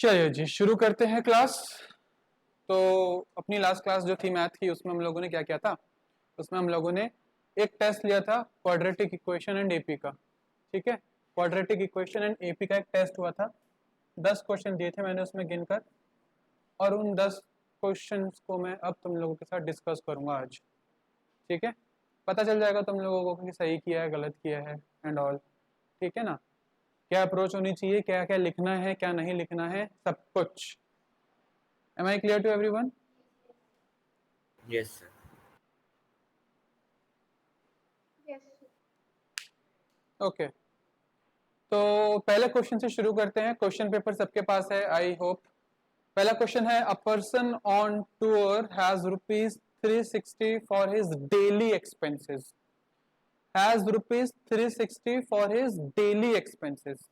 चलिए जी शुरू करते हैं क्लास। तो अपनी लास्ट क्लास जो थी मैथ की, उसमें हम लोगों ने क्या किया था? उसमें हम लोगों ने एक टेस्ट लिया था क्वाड्रेटिक इक्वेशन एंड एपी का। ठीक है, क्वाड्रेटिक इक्वेशन एंड एपी का एक टेस्ट हुआ था। 10 क्वेश्चन दिए थे मैंने उसमें गिनकर, और उन 10 क्वेश्चंस को मैं अब तुम लोगों के साथ डिस्कस करूंगा आज। ठीक है, पता चल जाएगा तुम लोगों को कि सही किया है गलत किया है एंड ऑल। ठीक है ना, क्या अप्रोच होनी चाहिए, क्या क्या लिखना है क्या नहीं लिखना है, सब कुछ। Am I clear to everyone? Yes, sir. Yes. Okay, तो पहले क्वेश्चन से शुरू करते हैं। क्वेश्चन पेपर सबके पास है आई होप। पहला क्वेश्चन है, a person on tour has rupees 360 for his daily expenses. Has rupees 360 for his daily expenses.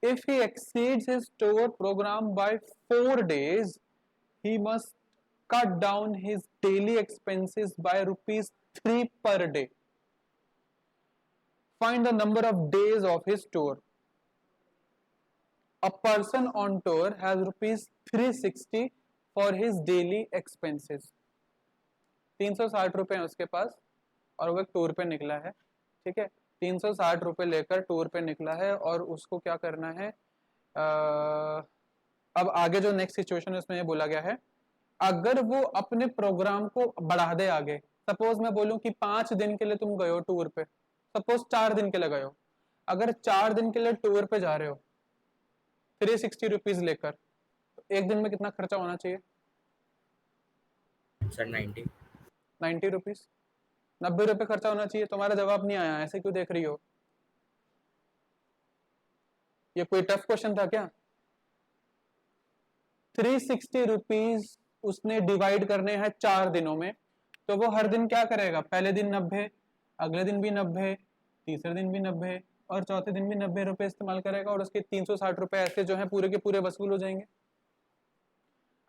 If he exceeds his tour program by 4 days, he must cut down his daily expenses by rupees 3 per day. Find the number of days of his tour. A person on tour has rupees 360 for his daily expenses. 360 रुपए हैं उसके पास और वो एक tour पे निकला है। ठीक है, 360 रुपए लेकर टूर पे निकला है और उसको क्या करना है? अब आगे जो नेक्स्ट सिचुएशन है उसमें ये बोला गया है, अगर वो अपने प्रोग्राम को बढ़ा दे आगे। सपोज मैं बोलूं कि 5 दिन के लिए तुम गए हो टूर पे, सपोज 4 दिन के लिए गए हो। अगर 4 दिन के लिए टूर पे जा रहे हो 360 रुपीज लेकर, तो एक दिन में कितना खर्चा होना चाहिए? Sir, 90. 90 रुपीज, 90 रुपए खर्चा होना चाहिए। तुम्हारा जवाब नहीं आया, ऐसे क्यों देख रही हो? ये कोई टफ क्वेश्चन था क्या? 360 रुपीज उसने डिवाइड करने हैं 4 दिनों में, तो वो हर दिन क्या करेगा? पहले दिन 90, अगले दिन भी 90, तीसरे दिन भी 90 और चौथे दिन भी 90 रुपए इस्तेमाल करेगा, और उसके 360 रुपए ऐसे जो है पूरे के पूरे वसूल हो जाएंगे,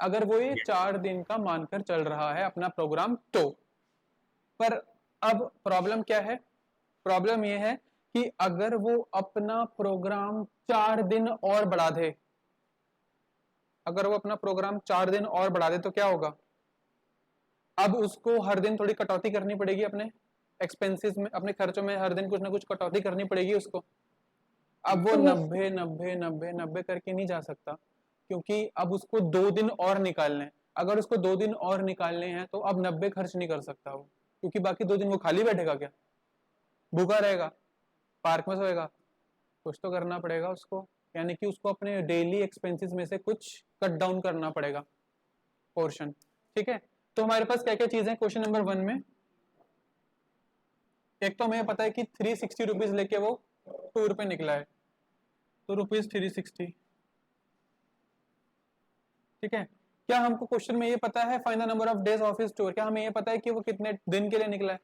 अगर वो ये Yes. 4 दिन का मानकर चल रहा है अपना प्रोग्राम तो। पर अब प्रॉब्लम क्या है? प्रॉब्लम ये है कि अगर वो अपना प्रोग्राम 4 दिन और बढ़ा दे, अगर वो अपना प्रोग्राम 4 दिन और बढ़ा दे तो क्या होगा? अब उसको हर दिन थोड़ी कटौती करनी पड़ेगी अपने एक्सपेंसेस में, अपने खर्चों में हर दिन कुछ ना कुछ कटौती करनी पड़ेगी उसको। अब वो Yes. 90 करके नहीं जा सकता, क्योंकि अब उसको 2 दिन और निकालने हैं। अगर उसको 2 दिन और निकालने हैं तो अब 90 खर्च नहीं कर सकता वो, क्योंकि बाकी 2 दिन वो खाली बैठेगा क्या? भूखा रहेगा, पार्क में सोएगा? कुछ तो करना पड़ेगा उसको, यानी कि उसको अपने डेली एक्सपेंसेस में से कुछ कट डाउन करना पड़ेगा पोर्शन। ठीक है, तो हमारे पास क्या क्या चीजें हैं क्वेश्चन नंबर 1 में? एक तो हमें पता है कि 360 रुपीज लेके वो टूर पे निकला है, तो रुपीज 360। ठीक है, क्या हमको क्वेश्चन में ये पता है find the number of days of his tour? क्या हमें ये पता है कि वो कितने दिन के लिए निकला है?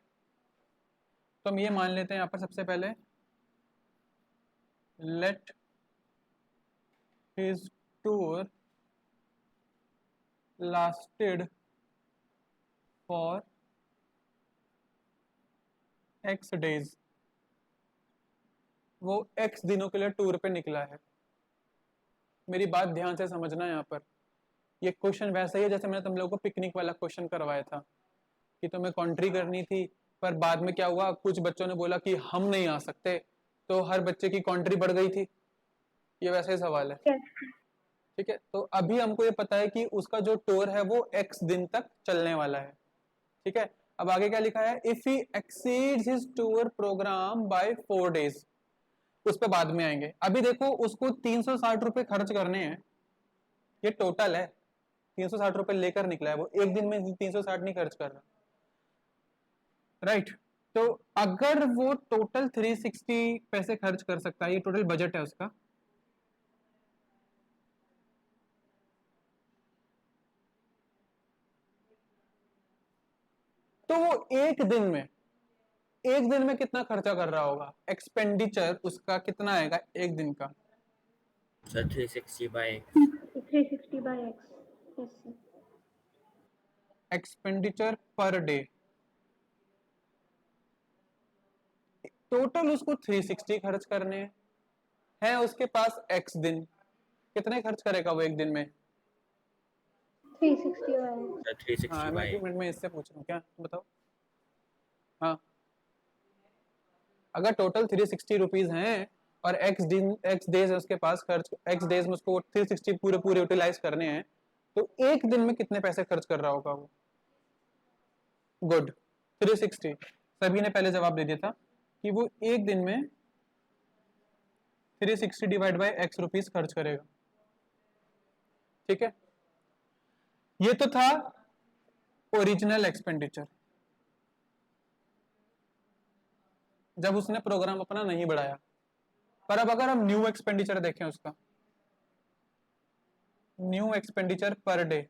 तो हम ये मान लेते हैं यहाँ पर सबसे पहले, late his tour lasted for x days. वो एक्स दिनों के लिए टूर पे निकला है। मेरी बात ध्यान से समझना यहाँ पर, ये क्वेश्चन वैसा ही है जैसे मैंने तुम लोगों को पिकनिक वाला क्वेश्चन करवाया था कि तुम्हें कॉन्ट्री करनी थी, पर बाद में क्या हुआ, कुछ बच्चों ने बोला कि हम नहीं आ सकते, तो हर बच्चे की कॉन्ट्री बढ़ गई थी। ये वैसा ही सवाल है। Yes. ठीक है, तो अभी हमको ये पता है कि उसका जो टूर है वो एक्स दिन तक चलने वाला है। ठीक है, अब आगे क्या लिखा है? If he exceeds his tour programme by 4 days, उस पर बाद में आएंगे। अभी देखो उसको 360 रुपए खर्च करने हैं, ये टोटल है। 360 रुपए लेकर निकला है वो, एक दिन में 360 नहीं खर्च कर रहा। राइट, तो अगर वो टोटल 360 पैसे खर्च कर सकता है, ये टोटल बजट है उसका, तो वो एक दिन में कितना खर्चा कर रहा होगा? एक्सपेंडिचर उसका कितना आएगा एक दिन का? Sir, 360 by 360 by X. Yes, sir. Expenditure per day, total उसको 360 खर्च करने हैं, है उसके पास एक्स दिन, कितने खर्च करेगा वो एक दिन में? 360 by Sir, 360 हाँ by मैं 2 मिनट में इससे पूछ रहा हूँ, क्या बताओ? हाँ, अगर टोटल 360 रुपीज हैं और एक्स डेज है उसके पास, खर्च एक्स डेज में उसको 360 पूरे पूरे यूटिलाइज करने हैं, तो एक दिन में कितने पैसे खर्च कर रहा होगा वो? गुड, 360। सभी ने पहले जवाब दे दिया था कि वो एक दिन में 360 डिवाइड बाई एक्स रुपीज खर्च करेगा। ठीक है, ये तो था ओरिजिनल एक्सपेंडिचर, जब उसने प्रोग्राम अपना नहीं बढ़ाया। पर अब अगर हम न्यू एक्सपेंडिचर देखें उसका, न्यू एक्सपेंडिचर पर डे,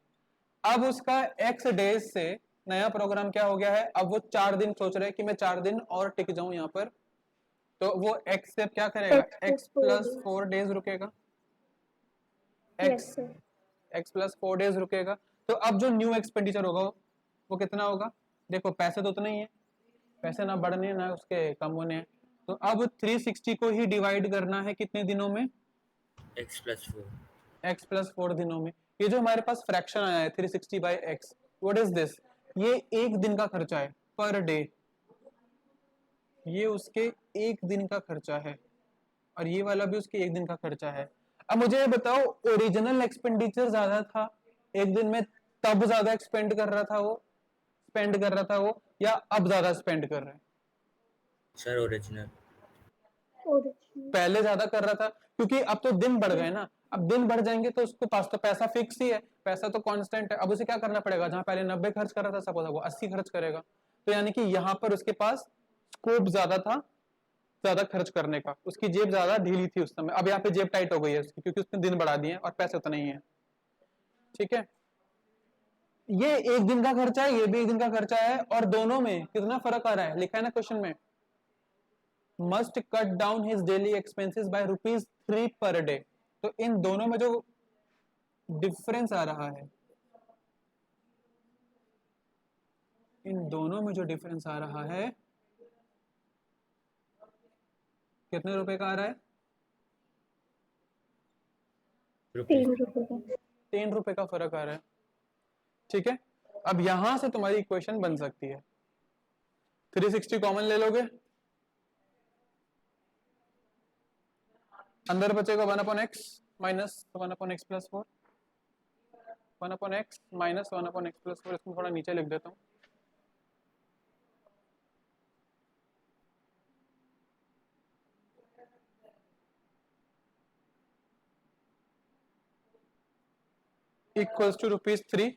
अब उसका एक्स डेज से नया प्रोग्राम क्या हो गया है, अब वो 4 दिन सोच रहे हैं कि मैं 4 दिन और टिक जाऊं यहाँ पर, तो वो एक्स से क्या करेगा, X x plus 4 plus days. 4 days रुकेगा, Yes, x sir. X plus 4 days रुकेगा। तो अब जो न्यू एक्सपेंडिचर होगा वो कितना होगा? देखो पैसे तो उतने ही है, पैसे ना बढ़ने ना उसके कम होने हैं, तो अब 360 को ही डिवाइड करना है कितने दिनों में? x plus 4. x प्लस 4 दिनों में। ये जो हमारे पास फ्रैक्शन आया है 360 by x, what is this? ये एक दिन का खर्चा है, पर डे, ये उसके एक दिन का खर्चा है, और ये वाला भी उसके एक दिन का खर्चा है। अब मुझे ये बताओ, ओरिजिनल एक्सपेंडिचर ज्यादा था एक दिन में, तब ज्यादा स्पेंड कर रहा था वो, या अब ज्यादा स्पेंड कर रहा है? Sir, original. Original. पहले ज्यादा कर रहा था, क्योंकि अब तो दिन बढ़ गए ना, अब दिन बढ़ जाएंगे तो उसके पास तो पैसा फिक्स ही है, पैसा तो कांस्टेंट है, अब उसे क्या करना पड़ेगा, जहां पहले 90 खर्च कर रहा था सपोज वो 80 खर्च करेगा। तो यानी कि यहाँ पर उसके पास स्कोप ज्यादा था, ज्यादा खर्च करने का, उसकी जेब ज्यादा ढीली थी उस समय, अब यहाँ पे जेब टाइट हो गई है उसकी, क्योंकि उसने दिन बढ़ा दिए और पैसे उतने ही है। ठीक है, ये एक दिन का खर्चा है, ये भी एक दिन का खर्चा है, और दोनों में कितना फर्क आ रहा है, लिखा है ना क्वेश्चन में, must cut down his daily expenses by ₹3 per day. तो इन दोनों में जो डिफरेंस आ रहा है, इन दोनों में जो डिफरेंस आ रहा है, कितने रुपए का आ रहा है? Rupees. 3 रुपए का. 3 रुपए का फर्क आ रहा है। ठीक है, अब यहां से तुम्हारी इक्वेशन बन सकती है, 360 कॉमन ले लोगे, अंदर बचेगा 1/x minus 1/x plus 4, 1/x minus 1/x plus 4, इसको थोड़ा नीचे लिख देता हूँ। इक्वल्स टू ₹3,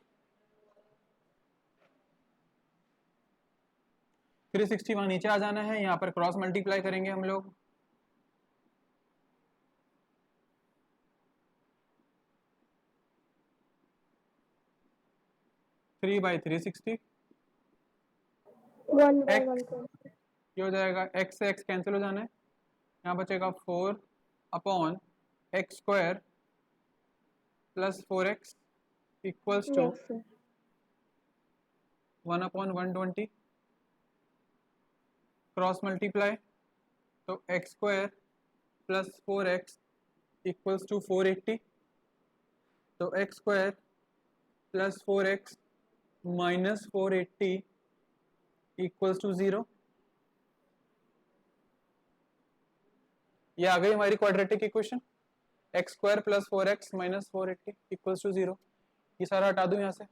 360 वहां नीचे आ जाना है, यहाँ पर क्रॉस मल्टीप्लाई करेंगे हम लोग, थ्री बाई 360, 1 by एक्स 120. ये हो जाएगा, एक्स से एक्स कैंसिल हो जाना है, यहाँ बचेगा 4 upon x square plus 4x equals to Yes, sir. 1/120, cross multiply, तो x square plus 4x equals to 480, तो x square plus 4x minus 480 equals to 0। ये आ गई हमारी quadratic equation, x square plus 4x minus 480 equals to 0। ये सारा हटा दूं यहाँ से,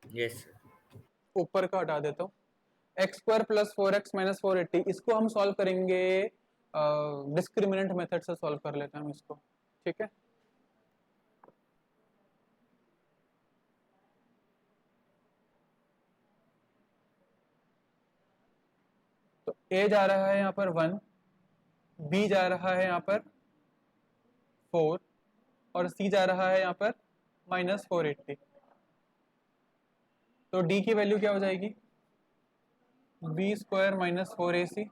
Yes, sir. ऊपर का हटा देता हूँ, x square plus 4x minus 480, इसको हम सॉल्व करेंगे डिस्क्रिमिनेंट मेथड से सॉल्व कर लेते हैं हम इसको। ठीक है, तो a जा रहा है यहाँ पर 1, b जा रहा है यहाँ पर 4, और c जा रहा है यहाँ पर माइनस 480। तो d की वैल्यू क्या हो जाएगी, b square minus 4ac,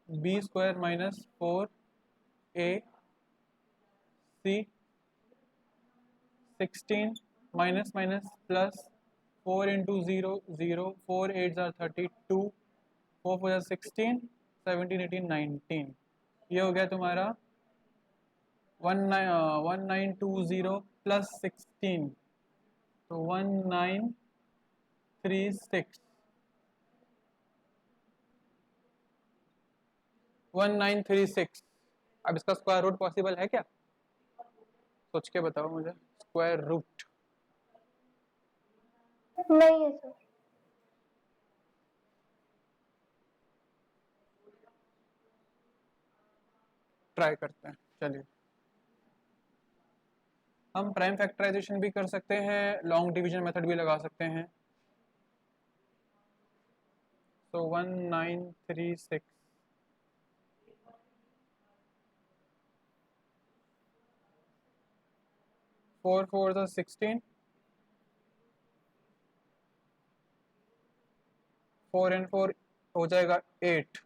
b square minus 4ac, 16 minus minus plus 4 into 0 0, 4 8 jar 32, 4 4 jar 16, 17 18 19, ये हो गया तुम्हारा 1920 प्लस 16, तो 1936, 1936। अब इसका स्क्वायर रूट पॉसिबल है क्या? सोच के बताओ मुझे, स्क्वायर रूट। नहीं है सर। ट्राई करते हैं, चलिए। हम प्राइम फैक्टराइजेशन भी कर सकते हैं, लॉन्ग डिवीजन मेथड भी लगा सकते हैं। तो 1936 4 4 16, 4 and 4 हो जाएगा 8,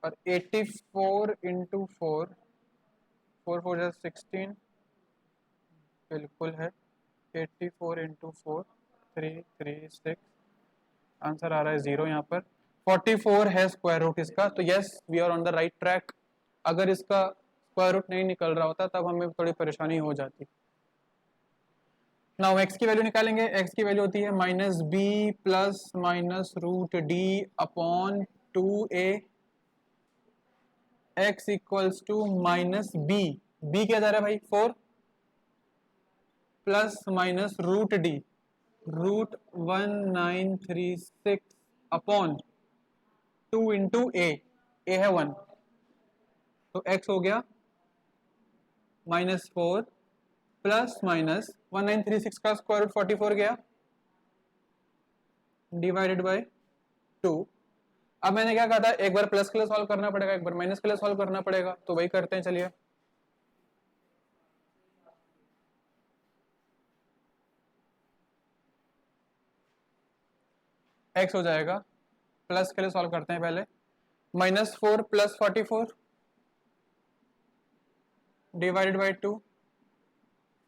और 84 इंटू 4, 4 4 16, बिल्कुल है। 84 इंटू 4 336, आंसर आ रहा है 0 यहाँ पर। 44 है स्क्वायर रूट इसका, तो yes we are on the right track. अगर इसका स्क्वायर रूट नहीं निकल रहा होता तब हमें थोड़ी परेशानी हो जाती। नाउ x की वैल्यू निकालेंगे। x की वैल्यू होती है minus B plus minus root D upon 2a। x equals to minus B, B क्या जा रहा है भाई 4, plus minus root D, root 1936 upon 2 into A है 1, तो x हो गया -4 प्लस माइनस 1936 का स्क्वायर रूट 44 गया डिवाइडेड बाय 2। अब मैंने क्या कहा था, एक बार प्लस के लिए सॉल्व करना पड़ेगा, एक बार माइनस के लिए सॉल्व करना पड़ेगा, तो वही करते हैं। चलिए x हो जाएगा, प्लस के लिए सॉल्व करते हैं पहले, -4 plus 44 divided by 2,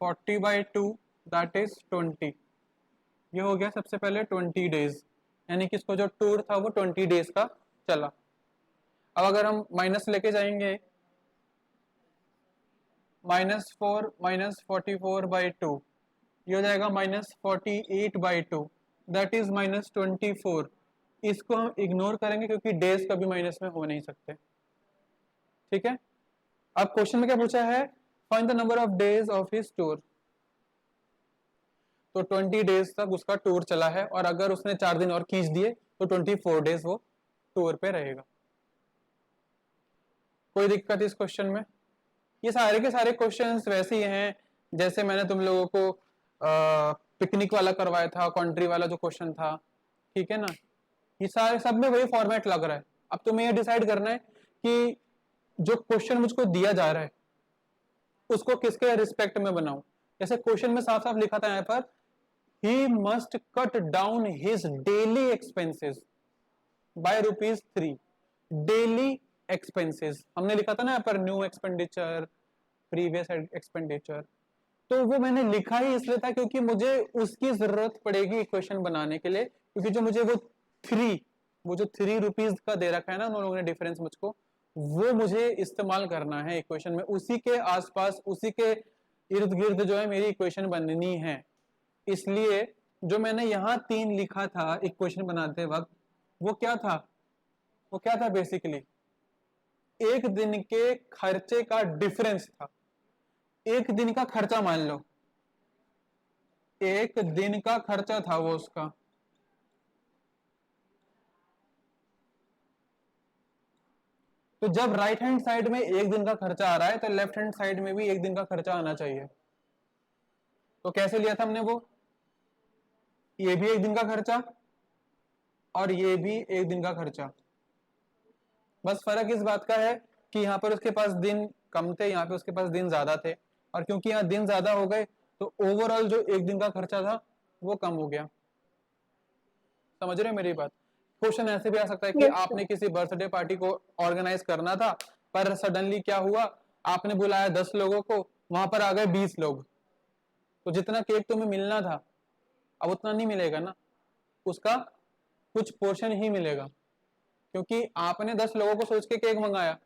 40 by 2 that is 20। ये हो गया सबसे पहले 20 डेज, यानी कि इसको जो टूर था वो 20 डेज का चला। अब अगर हम माइनस लेके जाएंगे, -4 -44 बाई 2, ये हो जाएगा -48 बाई 2, दैट इज -24। इसको हम इग्नोर करेंगे क्योंकि डेज कभी माइनस में हो नहीं सकते। ठीक है, अब क्वेश्चन में क्या पूछा है, find the number of days of his tour. तो 20 डेज तक उसका टूर चला है, और अगर उसने 4 दिन और खींच दिए तो 24 डेज वो टूर पे रहेगा। कोई दिक्कत इस क्वेश्चन में? ये सारे के सारे क्वेश्चंस वैसे ही हैं जैसे मैंने तुम लोगों को पिकनिक वाला करवाया था, कंट्री वाला जो क्वेश्चन था, ठीक है ना। ये सारे सब में वही फॉर्मेट लग रहा है। अब तुम्हें ये डिसाइड करना है कि जो क्वेश्चन मुझको दिया जा रहा है उसको किसके रिस्पेक्ट में बनाऊं। जैसे क्वेश्चन में साफ साफ लिखा था यहाँ पर, he must cut down his daily expenses by ₹3। Daily expenses हमने लिखा था ना यहाँ पर, न्यू एक्सपेंडिचर, प्रीवियस एक्सपेंडिचर। तो वो मैंने लिखा ही इसलिए था क्योंकि मुझे उसकी जरूरत पड़ेगी इक्वेशन बनाने के लिए, क्योंकि जो मुझे वो जो ₹3 का दे रखा है ना उन लोगों ने डिफरेंस मुझको, वो मुझे इस्तेमाल करना है इक्वेशन में। उसी के आसपास, उसी के इर्द गिर्द जो है मेरी इक्वेशन बननी है। इसलिए जो मैंने यहाँ 3 लिखा था इक्वेशन बनाते वक्त, वो क्या था, वो क्या था बेसिकली, एक दिन के खर्चे का डिफरेंस था। एक दिन का खर्चा मान लो, एक दिन का खर्चा था वो उसका। तो जब राइट हैंड साइड में एक दिन का खर्चा आ रहा है तो लेफ्ट हैंड साइड में भी एक दिन का खर्चा आना चाहिए। तो कैसे लिया था हमने वो, ये भी एक दिन का खर्चा और ये भी एक दिन का खर्चा। बस फर्क इस बात का है कि यहाँ पर उसके पास दिन कम थे, यहाँ पे उसके पास दिन ज्यादा थे, और क्योंकि यहाँ दिन ज्यादा हो गए तो ओवरऑल जो एक दिन का खर्चा था वो कम हो गया। समझ रहे हैं मेरी बात? क्वेश्चन ऐसे भी आ सकता है कि Yes, आपने किसी बर्थडे पार्टी को ऑर्गेनाइज करना था, पर सडनली क्या हुआ, आपने बुलाया 10 लोगों को, वहां पर आ गए 20 लोग, तो जितना केक तुम्हें मिलना था अब उतना नहीं मिलेगा ना, उसका कुछ पोर्शन ही मिलेगा, क्योंकि आपने 10 लोगों को सोच के केक मंगाया,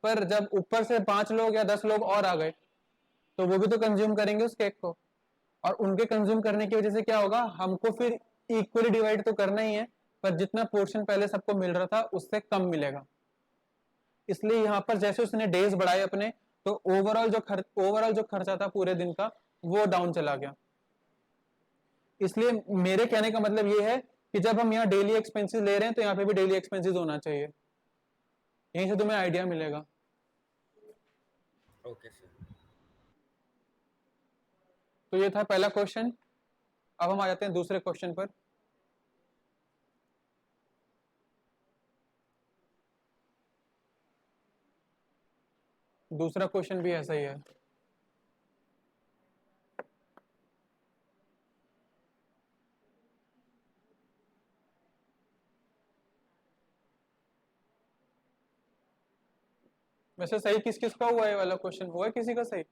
पर जब ऊपर से 5 लोग या 10 लोग और आ गए तो वो भी तो कंज्यूम करेंगे उस केक को, और उनके कंज्यूम करने की वजह से क्या होगा, हमको फिर इक्वली डिवाइड तो करना ही है, पर जितना पोर्शन पहले सबको मिल रहा था उससे कम मिलेगा। इसलिए यहाँ पर जैसे उसने डेज बढ़ाए अपने, तो ओवरऑल जो खर्चा था पूरे दिन का वो डाउन चला गया। इसलिए मेरे कहने का मतलब ये है कि जब हम यहाँ डेली एक्सपेंसेस ले रहे हैं तो यहाँ पे भी डेली एक्सपेंसेस होना चाहिए, यहीं से तुम्हें आइडिया मिलेगा। Okay sir. तो ये था पहला क्वेश्चन। अब हम आ जाते हैं दूसरे क्वेश्चन पर। दूसरा क्वेश्चन भी ऐसा ही है। वैसे सही किस किस का हुआ है, वाला क्वेश्चन हुआ है किसी का सही?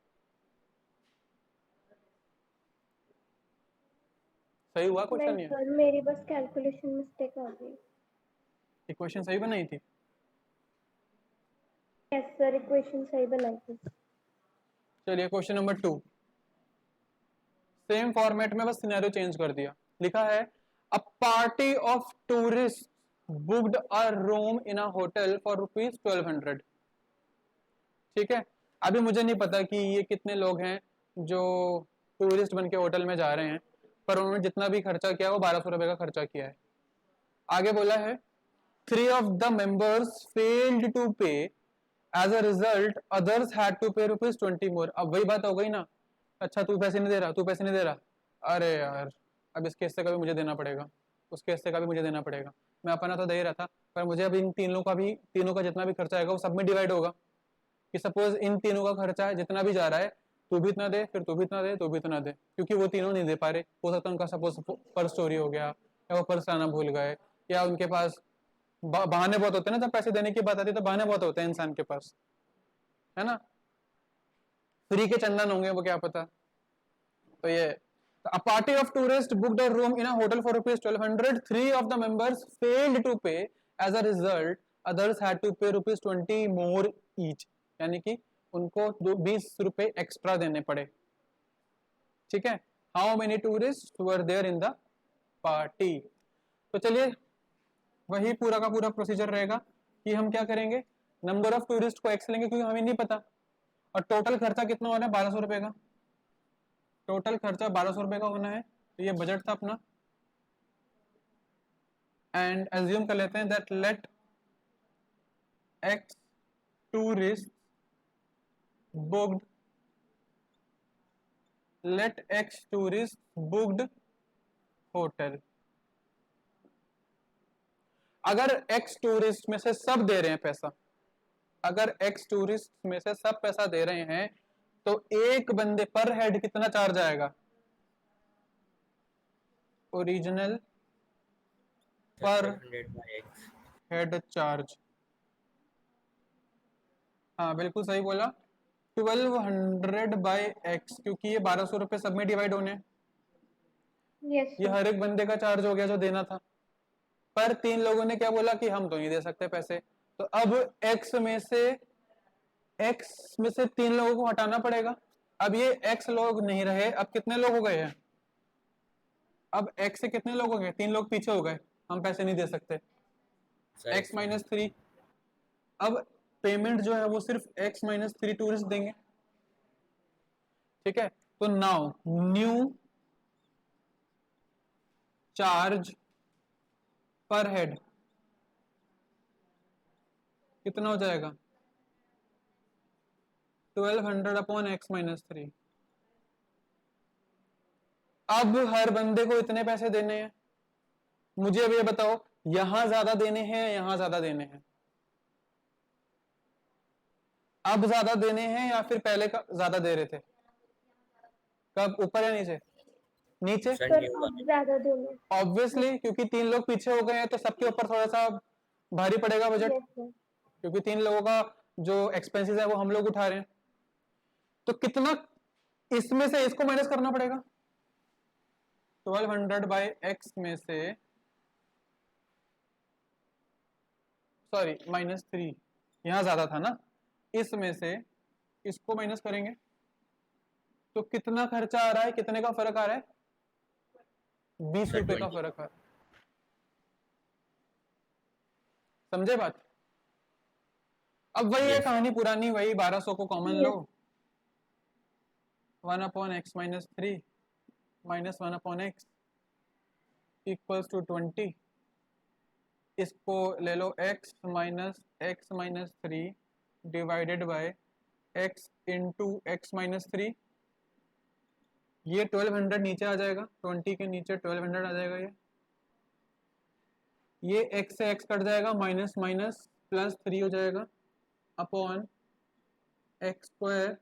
सही हुआ क्वेश्चन? ये सर मेरी बस कैलकुलेशन मिस्टेक आ गई। इक्वेशन सही बनाई थी? यस सर, इक्वेशन सही बनाई थी। चलिए क्वेश्चन नंबर 2, सेम फॉर्मेट में बस सिनेरियो चेंज कर दिया। लिखा है a party of tourist booked a room in a hotel for ₹1200। ठीक है, अभी मुझे नहीं पता कि ये कितने लोग हैं जो टूरिस्ट बन के होटल में जा रहे हैं, पर उन्होंने जितना भी खर्चा किया वो 1200 रुपए का खर्चा किया है। आगे बोला है 3 of the members failed to pay, as a result others had to pay ₹20 more। अब वही बात हो गई ना, अच्छा तू पैसे नहीं दे रहा, तू पैसे नहीं दे रहा, अरे यार अब इस केस से का भी मुझे देना पड़ेगा, उस केस से का भी मुझे देना पड़ेगा। मैं अपना तो दे ही रहा था, पर मुझे अब इन तीनों का जितना भी खर्चा आएगा वो सब में डिवाइड होगा। कि सपोज इन तीनों का खर्चा जितना भी जा रहा है, तू भी इतना दे, फिर तू भी इतना दे, तू भी इतना दे, क्योंकि वो तीनों नहीं दे पा रहे। हो सकता है उनका सपोज पर्स चोरी हो गया, या वो पर्स लाना भूल गए, या उनके पास बहाने बहुत होते हैं ना, जब पैसे देने की बात आती है तो बहाने बहुत होते हैं इंसान के पास, है ना। फ्री के चंदन होंगे वो, क्या पता। तो ये a party of tourists booked a room in a hotel for ₹1200. 3 of the members failed to pay, as a result others had to pay ₹20 more each। यानी कि उनको 20 रुपए एक्स्ट्रा देने पड़े। ठीक है, how many tourist were there in the party. तो चलिए वही पूरा का पूरा प्रोसीजर रहेगा कि हम क्या करेंगे, नंबर ऑफ टूरिस्ट को एक्स लेंगे क्योंकि हमें नहीं पता, और टोटल खर्चा कितना होना है, 1200 रुपए का। टोटल खर्चा 1200 रुपए का होना है, तो ये बजट था अपना। एंड एज्यूम कर लेते हैं that let x tourist booked hotel. अगर एक्स टूरिस्ट में से सब दे रहे हैं पैसा, अगर एक्स टूरिस्ट में से सब पैसा दे रहे हैं, तो एक बंदे पर हेड कितना चार्ज आएगा, ओरिजिनल पर 100 by X। Head charge. हाँ बिल्कुल सही बोला, 1200 बाई एक्स, क्योंकि ये 1200 रुपए सब में डिवाइड होने हैं। यस ये सर। हर एक बंदे का चार्ज हो गया जो देना था, पर 3 लोगों ने क्या बोला कि हम तो नहीं दे सकते पैसे, तो अब एक्स में से 3 लोगों को हटाना पड़ेगा। अब ये एक्स लोग नहीं रहे, अब कितने लोग हो गए हैं, अब एक्स से कितने लोग हो गए, 3 लोग पीछे हो गए, हम पैसे नहीं दे सकते, सही एक्स सर। माइनस 3। अब पेमेंट जो है वो सिर्फ एक्स माइनस 3 टूरिस्ट देंगे। ठीक है, तो नाउ न्यू चार्ज पर हेड कितना हो जाएगा, 1200 अपॉन एक्स माइनस 3। अब हर बंदे को इतने पैसे देने हैं। मुझे अब ये बताओ, यहां ज्यादा देने हैं, यहां ज्यादा देने हैं, अब ज्यादा देने हैं या फिर पहले का ज्यादा दे रहे थे, कब ऊपर या नीचे? नीचे सर सर न्यू अब वाले। ज्यादा दोनों। ऑब्वियसली, क्योंकि 3 लोग पीछे हो गए हैं तो सबके ऊपर थोड़ा सा भारी पड़ेगा बजट, यस सर। क्योंकि 3 लोगों का जो एक्सपेंसेस है वो हम लोग उठा रहे हैं। तो कितना इसमें से इसको माइनस करना पड़ेगा, 1200 बाई एक्स में से, सॉरी -3, यहां ज्यादा था ना, इसमें से इसको माइनस करेंगे तो कितना खर्चा आ रहा है, कितने का फर्क आ रहा है? 20 सर रुपए का 20। फर्क आ रहा है। समझे बात? अब वही है यस कहानी पुरानी, वही 1200 को कॉमन लो, Yes. 1/x-3 minus 1/x equals to 20। इसको ले लो x-3 divided by x into x-3। ये 1200 नीचे आ जाएगा, 20 के नीचे 1200 आ जाएगा। ये x से x कट जाएगा, माइनस माइनस प्लस 3 हो जाएगा upon x square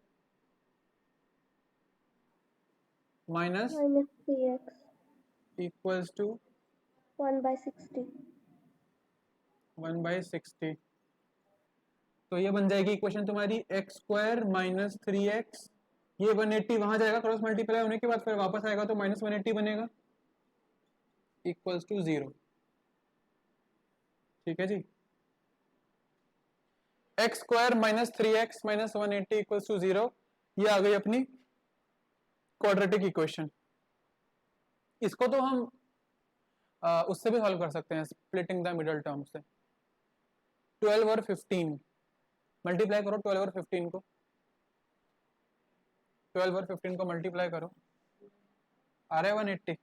minus Minus 3x. Equals to 1/60. 1/60। तो ये बन जाएगी इक्वेशन तुम्हारी एक्स स्क्वायर माइनस 3x। ये 180 वहां जाएगा, क्रॉस मल्टीप्लाई होने के बाद फिर वापस आएगा तो माइनस 180 बनेगा इक्वल्स टू 0। ठीक है जी, x square minus 3x minus 180 equals to 0। ये आ गई अपनी क्वाड्रेटिक इक्वेशन। इसको तो हम उससे भी सॉल्व कर सकते हैं, स्प्लिटिंग द मिडल टर्म से। 12 और 15 मल्टीप्लाई करो, 12 और 15 को, 12 और 15 को मल्टीप्लाई करो, आ रहा है 180,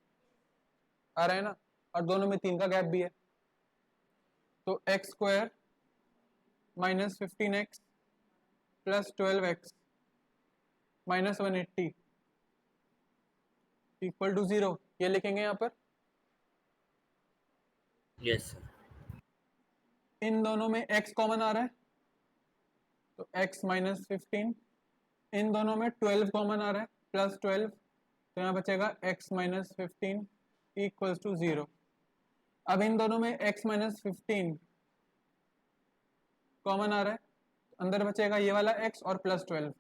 आ रहा है ना, और दोनों में 3 का गैप भी है। तो x square minus 15x plus 12x minus 180 equal to 0। ये लिखेंगे यहाँ पर। Yes sir. इन दोनों में x कॉमन आ रहा है तो x माइनस 15, इन दोनों में 12 कॉमन आ रहा है प्लस 12, तो यहाँ बचेगा x माइनस 15 इक्वल्स टू 0। अब इन दोनों में x माइनस 15 कॉमन आ रहा है, अंदर बचेगा ये वाला x और प्लस 12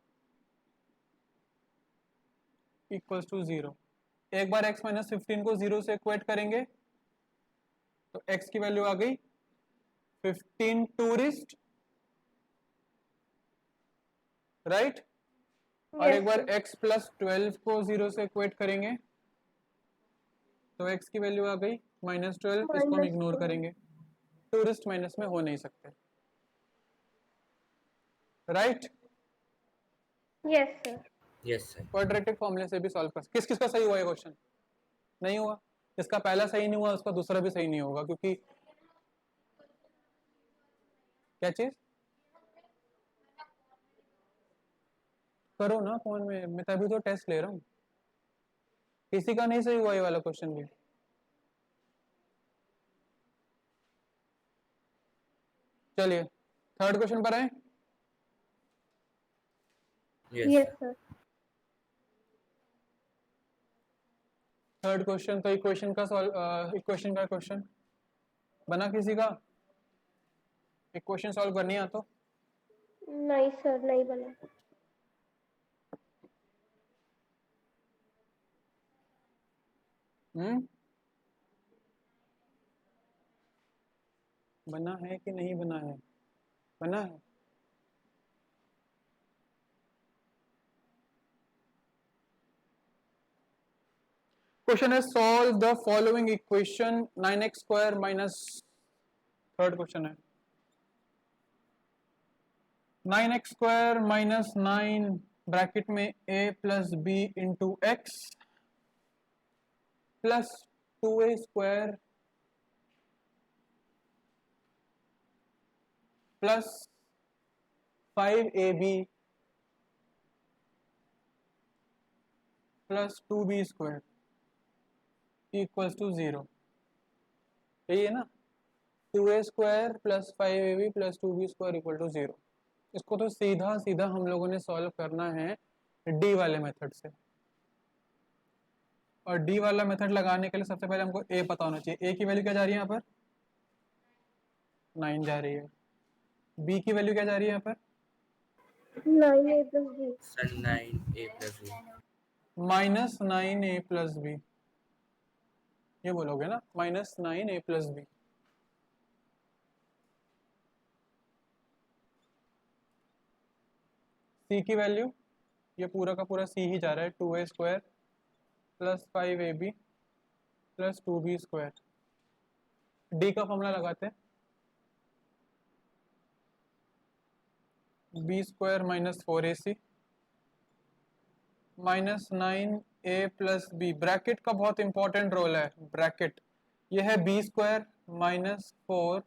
इक्वल्स टू 0। एक बार x माइनस 15 को 0 से इक्वेट करेंगे तो x की वैल्यू आ गई 15 टूरिस्ट, राइट। और Yes, एक बार sir. x प्लस 12 को 0 से इक्वेट करेंगे तो x की वैल्यू आ गई माइनस 12। इसको हम Minus इग्नोर 12. करेंगे, टूरिस्ट माइनस में हो नहीं सकते, right. Yes, sir. Yes sir. Quadratic फॉर्मूले से भी सॉल्व कर। किस किस का सही हुआ ये क्वेश्चन? नहीं हुआ। जिसका पहला सही नहीं हुआ उसका दूसरा भी सही नहीं होगा, क्योंकि क्या चीज करो ना फोन में, मैं तभी तो टेस्ट ले रहा हूँ। किसी का नहीं सही हुआ ये वाला क्वेश्चन भी। चलिए थर्ड क्वेश्चन पर आए। Yes Yes, sir. sir. Third question तो इक्वेशन का क्वेश्चन बना किसी का? इक्वेशन सॉल्व करनी है तो नहीं sir, नहीं बना. बना है कि नहीं बना है? बना है। क्वेश्चन है solve the following equation 9x square minus, third question है 9x स्क्वायर माइनस 9 ब्रैकेट में a plus b into x plus 2a square plus 5ab plus 2b square equals to 0। यही है ना, 2a square plus 5ab plus 2b square equal to 0। इसको तो सीधा सीधा हम लोगों ने सॉल्व करना है डी वाले मेथड से। और डी वाला मेथड लगाने के लिए सबसे पहले हमको ए पता होना चाहिए। ए की वैल्यू क्या जा रही है यहाँ पर? 9 जा रही है। बी की वैल्यू क्या जा रही है यहाँ पर? 9a plus b. Sir 9a plus b. Minus 9a plus b, ये बोलोगे ना, माइनस 9a प्लस बी। सी की वैल्यू, ये पूरा का पूरा सी ही जा रहा है, 2a² plus 5ab plus 2b²। D का फॉर्मूला लगाते हैं, b² minus 4ac minus 9a plus b. Bracket का बहुत इंपॉर्टेंट रोल है, ब्रैकेट। ये है b² माइनस 4,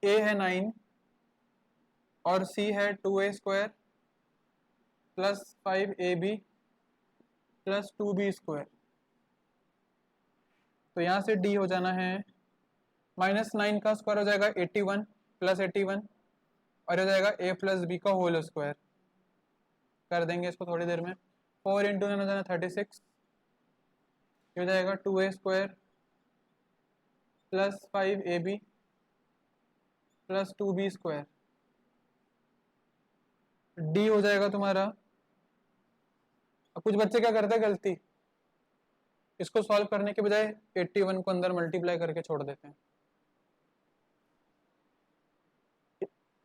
a है 9 और c है 2a² plus 5ab plus 2b²। तो यहाँ से d हो जाना है माइनस 9 का स्क्वायर हो जाएगा 81 प्लस 81 और हो जाएगा a प्लस बी का होल स्क्वायर। कर देंगे इसको थोड़ी देर में। 4 इंटू 9 हो जाना 36, हो जाएगा 2a² plus 5ab plus 2b²। D हो जाएगा तुम्हारा। अब कुछ बच्चे क्या करते हैं गलती, इसको सॉल्व करने के बजाय 81 को अंदर मल्टीप्लाई करके छोड़ देते हैं।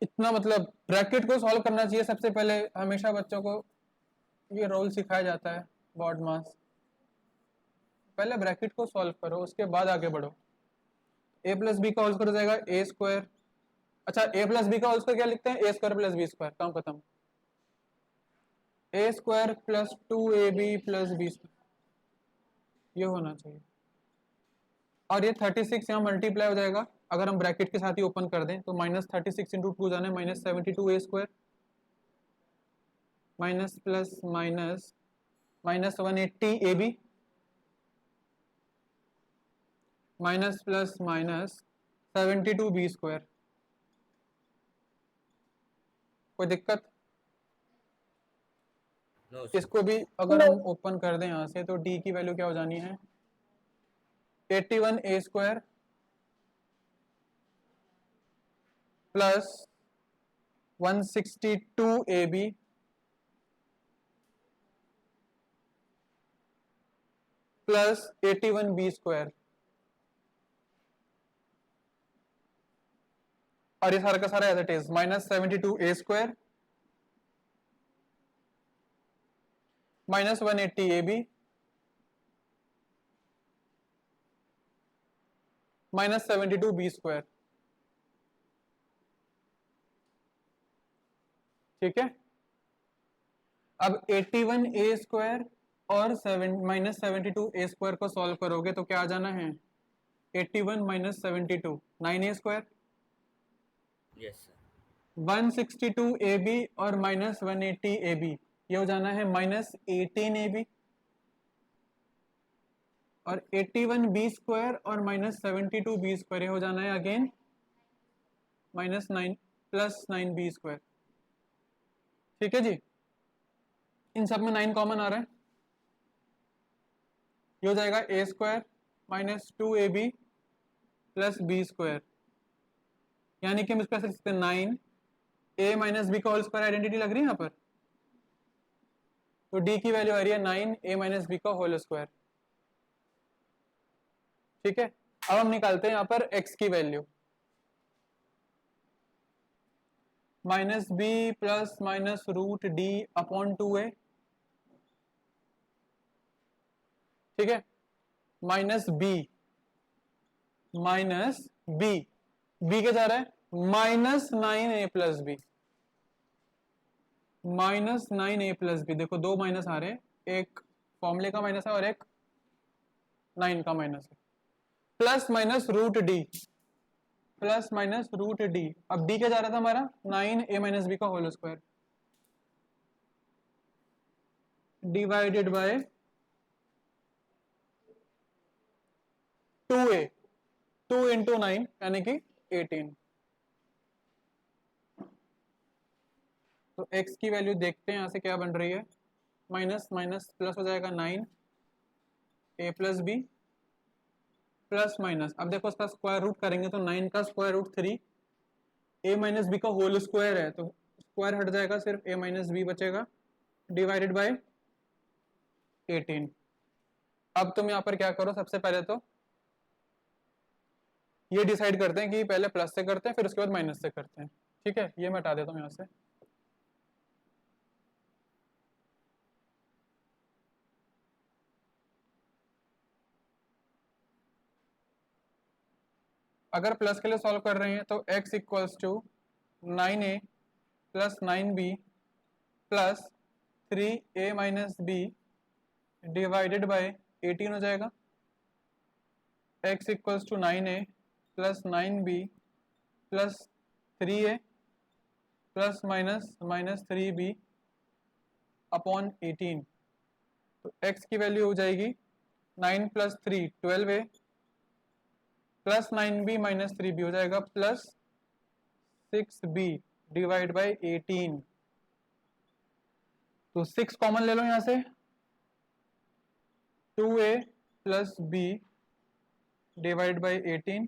इतना मतलब ब्रैकेट को सॉल्व करना चाहिए सबसे पहले, हमेशा बच्चों को ये रोल सिखाया जाता है बॉड मास। पहले ब्रैकेट को सॉल्व करो, उसके बाद आगे बढ़ो। a प्लस बी का होल स्क्वायर हो जाएगा a²। अच्छा, a प्लस बी का होल स्क्वायर क्या लिखते हैं, a² प्लस b²। काम खत्म। a² plus 2ab plus b², ये होना चाहिए। और ये 36 यहाँ मल्टीप्लाई हो जाएगा, अगर हम ब्रैकेट के साथ ही ओपन कर दें तो माइनस 36 इंटू 2 जाना है minus 72a² minus plus minus minus 180ab minus plus minus 72b²। कोई दिक्कत? No sir. इसको भी अगर हम No. ओपन कर दें यहाँ से तो d की वैल्यू क्या हो जानी है, 81a² plus 162ab plus 81b²। और ये सारा का सारा as it is minus 72a² minus 180ab minus 72b²। ठीक है। अब 81a² और माइनस 72a² को सॉल्व करोगे तो क्या आ जाना है, 81 minus 72 9a², yes sir. 162ab और माइनस 180ab, ये हो जाना है माइनस 18ab। और 81b² और माइनस 72b², ये हो जाना है अगेन माइनस 9 प्लस 9b²। ठीक है जी, इन सब में 9 कॉमन आ रहा है, ये हो जाएगा a² minus 2ab plus b²। यानी कि हम इसको ऐसे लिख सकते हैं 9 a माइनस बी का होल स्क्वायर। आइडेंटिटी लग रही है यहाँ पर, तो d की वैल्यू आ रही है 9 a माइनस बी का होल स्क्वायर। ठीक है। अब हम निकालते हैं यहाँ पर x की value, minus B plus minus root D upon 2a। ठीक है, माइनस बी क्या जा रहा है, minus 9a plus b, minus 9a plus b. देखो दो माइनस आ रहे हैं, एक फॉर्मूले का माइनस है और एक 9 का माइनस है। Plus minus root D, plus minus root D. अब डी क्या जा रहा था हमारा, 9a माइनस बी का whole square divided by 2a, 2 into 9 यानी कि 18। तो x की वैल्यू देखते हैं यहाँ से क्या बन रही है, माइनस माइनस प्लस हो जाएगा 9a plus B plus minus. अब देखो इसका स्क्वायर रूट करेंगे तो 9 का square root 3, a minus b का होल स्क्वायर है तो स्क्वायर हट जाएगा, सिर्फ a माइनस बी बचेगा डिवाइडेड बाय 18। अब तुम यहाँ पर क्या करो, सबसे पहले तो ये डिसाइड करते हैं कि पहले प्लस से करते हैं फिर उसके बाद माइनस से करते हैं। ठीक है, ये मैं हटा देता हूँ यहाँ से। अगर प्लस के लिए सॉल्व कर रहे हैं तो x equals to 9a plus 9b plus 3a minus b divided by 18 हो जाएगा। x equals to 9a plus 9b plus 3a plus minus 3b upon 18। तो x की वैल्यू हो जाएगी 9 plus 3 12a plus 9b minus 3b हो जाएगा plus 6b divide by 18। तो 6 common ले लो यहां से, 2a plus b divide by 18,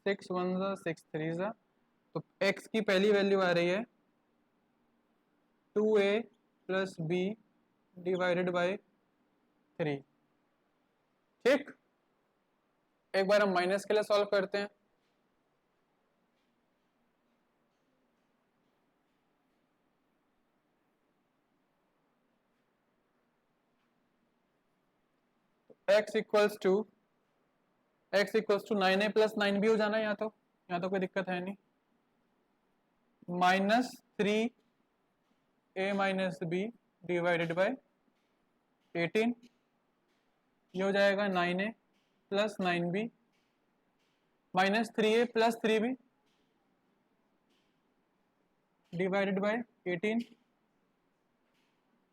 6 1 जा 6 3 जा। तो x की पहली वैल्यू आ रही है 2a plus b divided bye 3। ठीक, एक बार हम माइनस के लिए सॉल्व करते हैं। x equals to 9a plus 9b हो जाना है, यहाँ तो कोई दिक्कत है नहीं। Minus 3a minus b divided by 18, ये हो जाएगा 9a plus 9b minus 3a plus 3b divided by 18।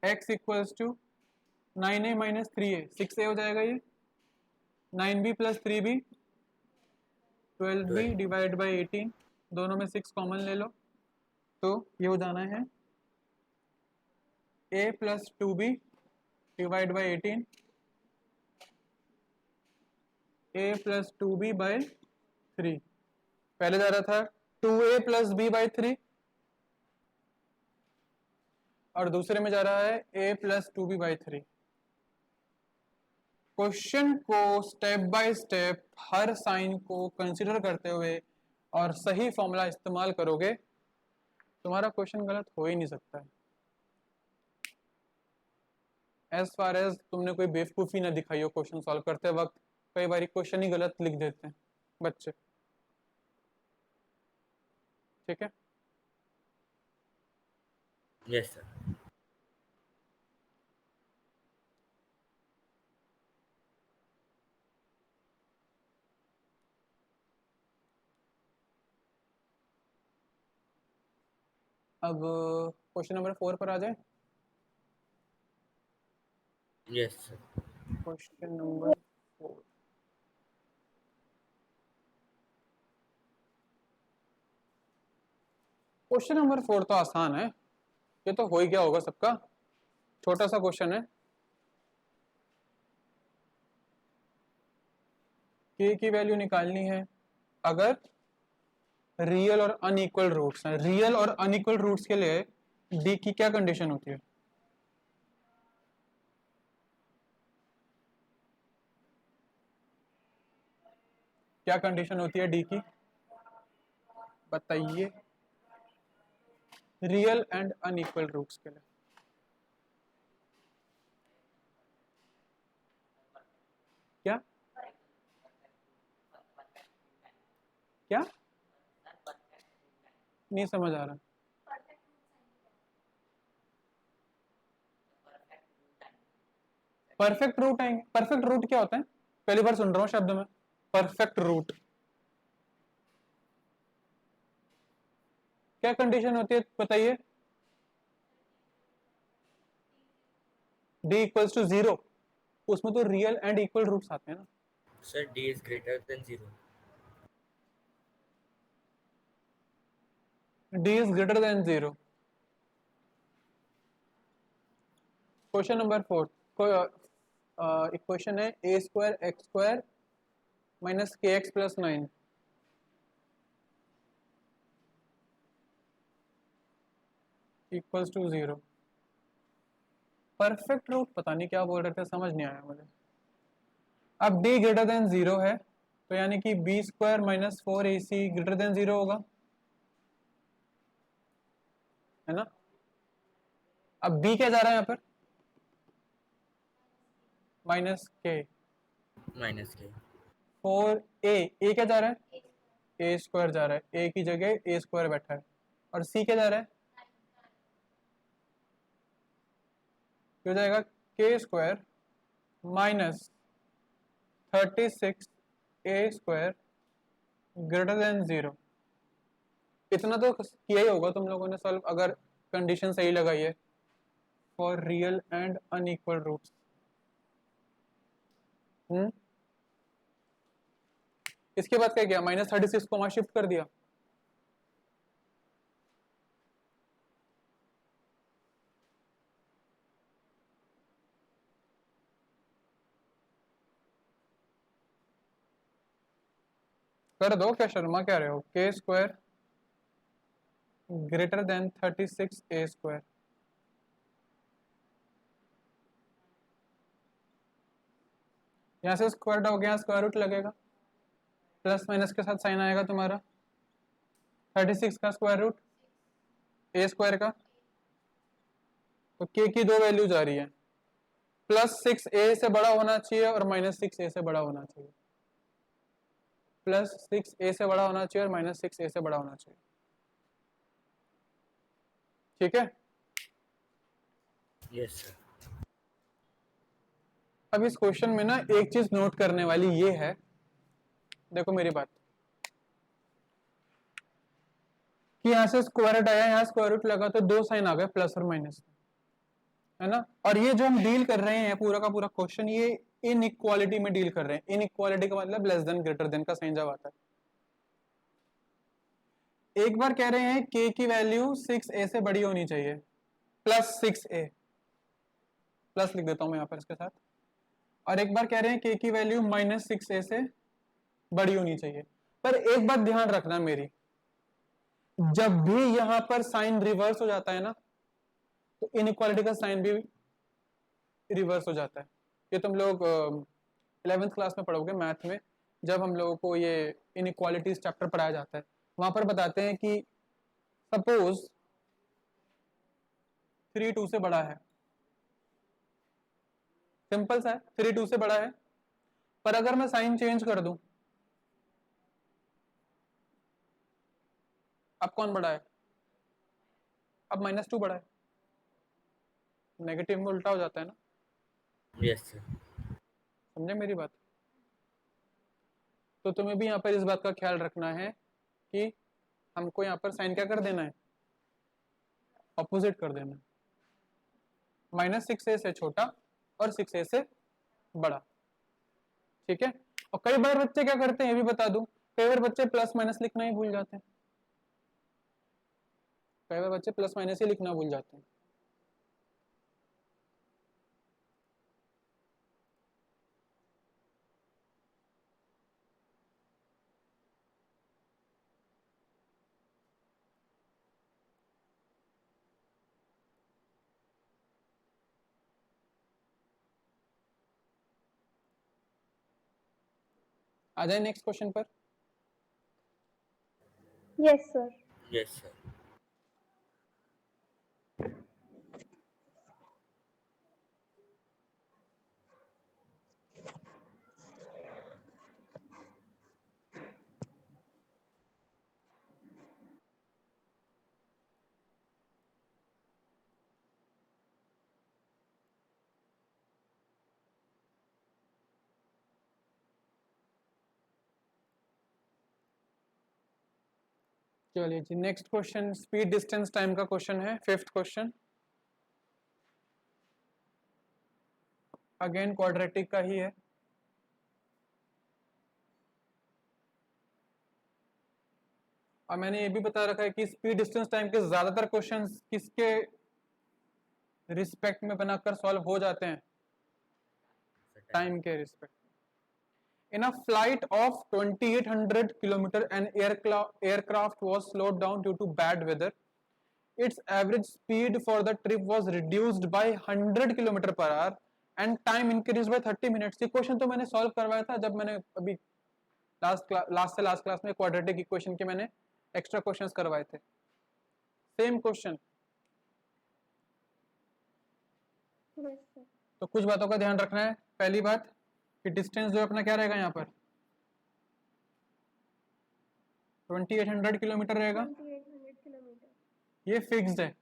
x equals to 9a minus 3a 6a हो जाएगा, ये 9b plus 3b 12b divide by 18, दोनों में 6 कॉमन ले लो तो ये हो जाना है a plus 2b divide by 18, a plus 2b by 3। पहले जा रहा था 2a प्लस b बाय 3 और दूसरे में जा रहा है a plus 2b by 3। Question को स्टेप बाय स्टेप हर साइन को कंसीडर करते हुए और सही फॉर्मूला इस्तेमाल करोगे, तुम्हारा क्वेश्चन गलत हो ही नहीं सकता है। एज फार एज तुमने कोई बेवकूफ़ी ना दिखाई हो क्वेश्चन सॉल्व करते वक्त, कई बार क्वेश्चन ही गलत लिख देते हैं बच्चे। ठीक है, यस सर। अब क्वेश्चन नंबर 4 पर आ जाए। Yes sir. Question number 4, question number 4 तो आसान है, ये तो हो ही गया होगा सबका। छोटा सा क्वेश्चन है, k की वैल्यू निकालनी है अगर रियल और अनइक्वल रूट्स हैं। रियल और अनइक्वल रूट्स के लिए d की क्या कंडीशन होती है? क्या कंडीशन होती है d की, बताइए, रियल एंड अनइक्वल रूट्स के लिए? क्या क्या नहीं समझ आ रहा। परफेक्ट रूट आएंगे। परफेक्ट रूट क्या होता है? पहली बार सुन रहा हूँ शब्द में परफेक्ट रूट। क्या कंडीशन होती है बताइए? d इक्वल्स टू 0, उसमें तो रियल एंड इक्वल रूट्स आते हैं ना। Sir d is greater than 0. d is greater than 0। Question number 4 equation है a square x square minus K x plus 9 equals to 0। Perfect root पता नहीं क्या बोल रहे थे, समझ नहीं आया मुझे। अब d ग्रेटर देन 0 है तो यानी कि b square minus 4ac greater than 0 होगा, है ना। अब b क्या जा रहा है यहाँ पर? Minus k। Minus k. Four A क्या जा रहा है, ए स्क्वायर जा रहा है, ए की जगह ए स्क्वायर बैठा है, और सी क्या जा रहा है, हो जाएगा के स्क्वायर माइनस 36 ए स्क्वायर ग्रेटर देन 0। इतना तो किया ही होगा तुम लोगों ने सॉल्व, अगर कंडीशन सही लगाई है, for real and unequal roots. इसके बाद क्या किया, -36 को वहां शिफ्ट कर दिया, कर दो, क्या शर्मा क्या रहे हो, के स्क्वायर ग्रेटर देन 36 ए स्क्वायर। यहाँ से स्क्वायर हो गया, स्क्वायर रूट लगेगा, प्लस माइनस के साथ साइन आएगा तुम्हारा, 36 का स्क्वायर रूट ए स्क्वायर का, तो के की दो वैल्यूज आ रही है, +6 ए से बड़ा होना चाहिए और -6 ए से बड़ा होना चाहिए, +6 ए से बड़ा होना चाहिए और -6 ए से बड़ा होना चाहिए। ठीक है, यस सर। अब इस क्वेश्चन में ना एक चीज नोट करने वाली ये है, देखो मेरी बात, कि यहाँ से स्क्वायर रूट आया, यहाँ स्क्वायर रूट लगा, तो दो साइन आ गए प्लस और माइनस, है ना। और ये जो हम डील कर रहे हैं पूरा का पूरा क्वेश्चन, ये इनइक्वालिटी में डील कर रहे हैं। इनइक्वालिटी का मतलब लेस देन ग्रेटर देन का साइन जब आता है। एक बार कह रहे हैं k की वैल्यू 6a से बड़ी होनी चाहिए, +6a, प्लस लिख देता हूं मैं यहाँ पर इसके साथ, और एक बार कह रहे हैं k की वैल्यू -6a से बड़ी होनी चाहिए। पर एक बात ध्यान रखना मेरी, जब भी यहां पर साइन रिवर्स हो जाता है ना, तो इनइक्वालिटी का साइन भी रिवर्स हो जाता है। ये तुम लोग 11th क्लास में पढ़ोगे मैथ में, जब हम लोगों को ये इनइक्वालिटीज चैप्टर पढ़ाया जाता है, वहां पर बताते हैं कि सपोज 3 2 से बड़ा है, सिंपल सा है, 3 2 से बड़ा है, पर अगर मैं साइन चेंज कर दूं, अब कौन बड़ा है, अब -2 बड़ा है, नेगेटिव में उल्टा हो जाता है ना। Yes sir. समझे मेरी बात। तो तुम्हें भी यहाँ पर इस बात का ख्याल रखना है कि हमको यहाँ पर साइन क्या कर देना है, ऑपोजिट कर देना है, -6a से छोटा और 6a से बड़ा। ठीक है, और कई बार बच्चे क्या करते हैं ये भी बता दूं, कई बार बच्चे प्लस माइनस लिखना ही भूल जाते हैं, कई बार बच्चे प्लस माइनस ही लिखना भूल जाते हैं। आ जाए नेक्स्ट क्वेश्चन पर। Yes, sir. Yes sir. चलिए जी, next question speed distance time का क्वेश्चन है, 5th क्वेश्चन, अगेन क्वाड्रेटिक का ही है। और मैंने ये भी बता रखा है कि स्पीड डिस्टेंस टाइम के ज्यादातर क्वेश्चंस किसके रिस्पेक्ट में बनाकर सॉल्व हो जाते हैं, टाइम के respect. In a flight of 2800 kilometer, an aircraft was slowed down due to bad weather. Its average speed for the trip was reduced by 100 kilometer per hour and time increased by 30 minutes. ये question तो मैंने solve करवाया था जब मैंने अभी last class में quadratic equation के मैंने एक्स्ट्रा क्वेश्चंस करवाए थे। Same question. Yes, sir. तो कुछ बातों का ध्यान रखना है। पहली बात कि डिस्टेंस जो अपना क्या रहेगा यहाँ पर, 2800 किलोमीटर रहेगा, 2800 किलोमीटर. ये फिक्स्ड है,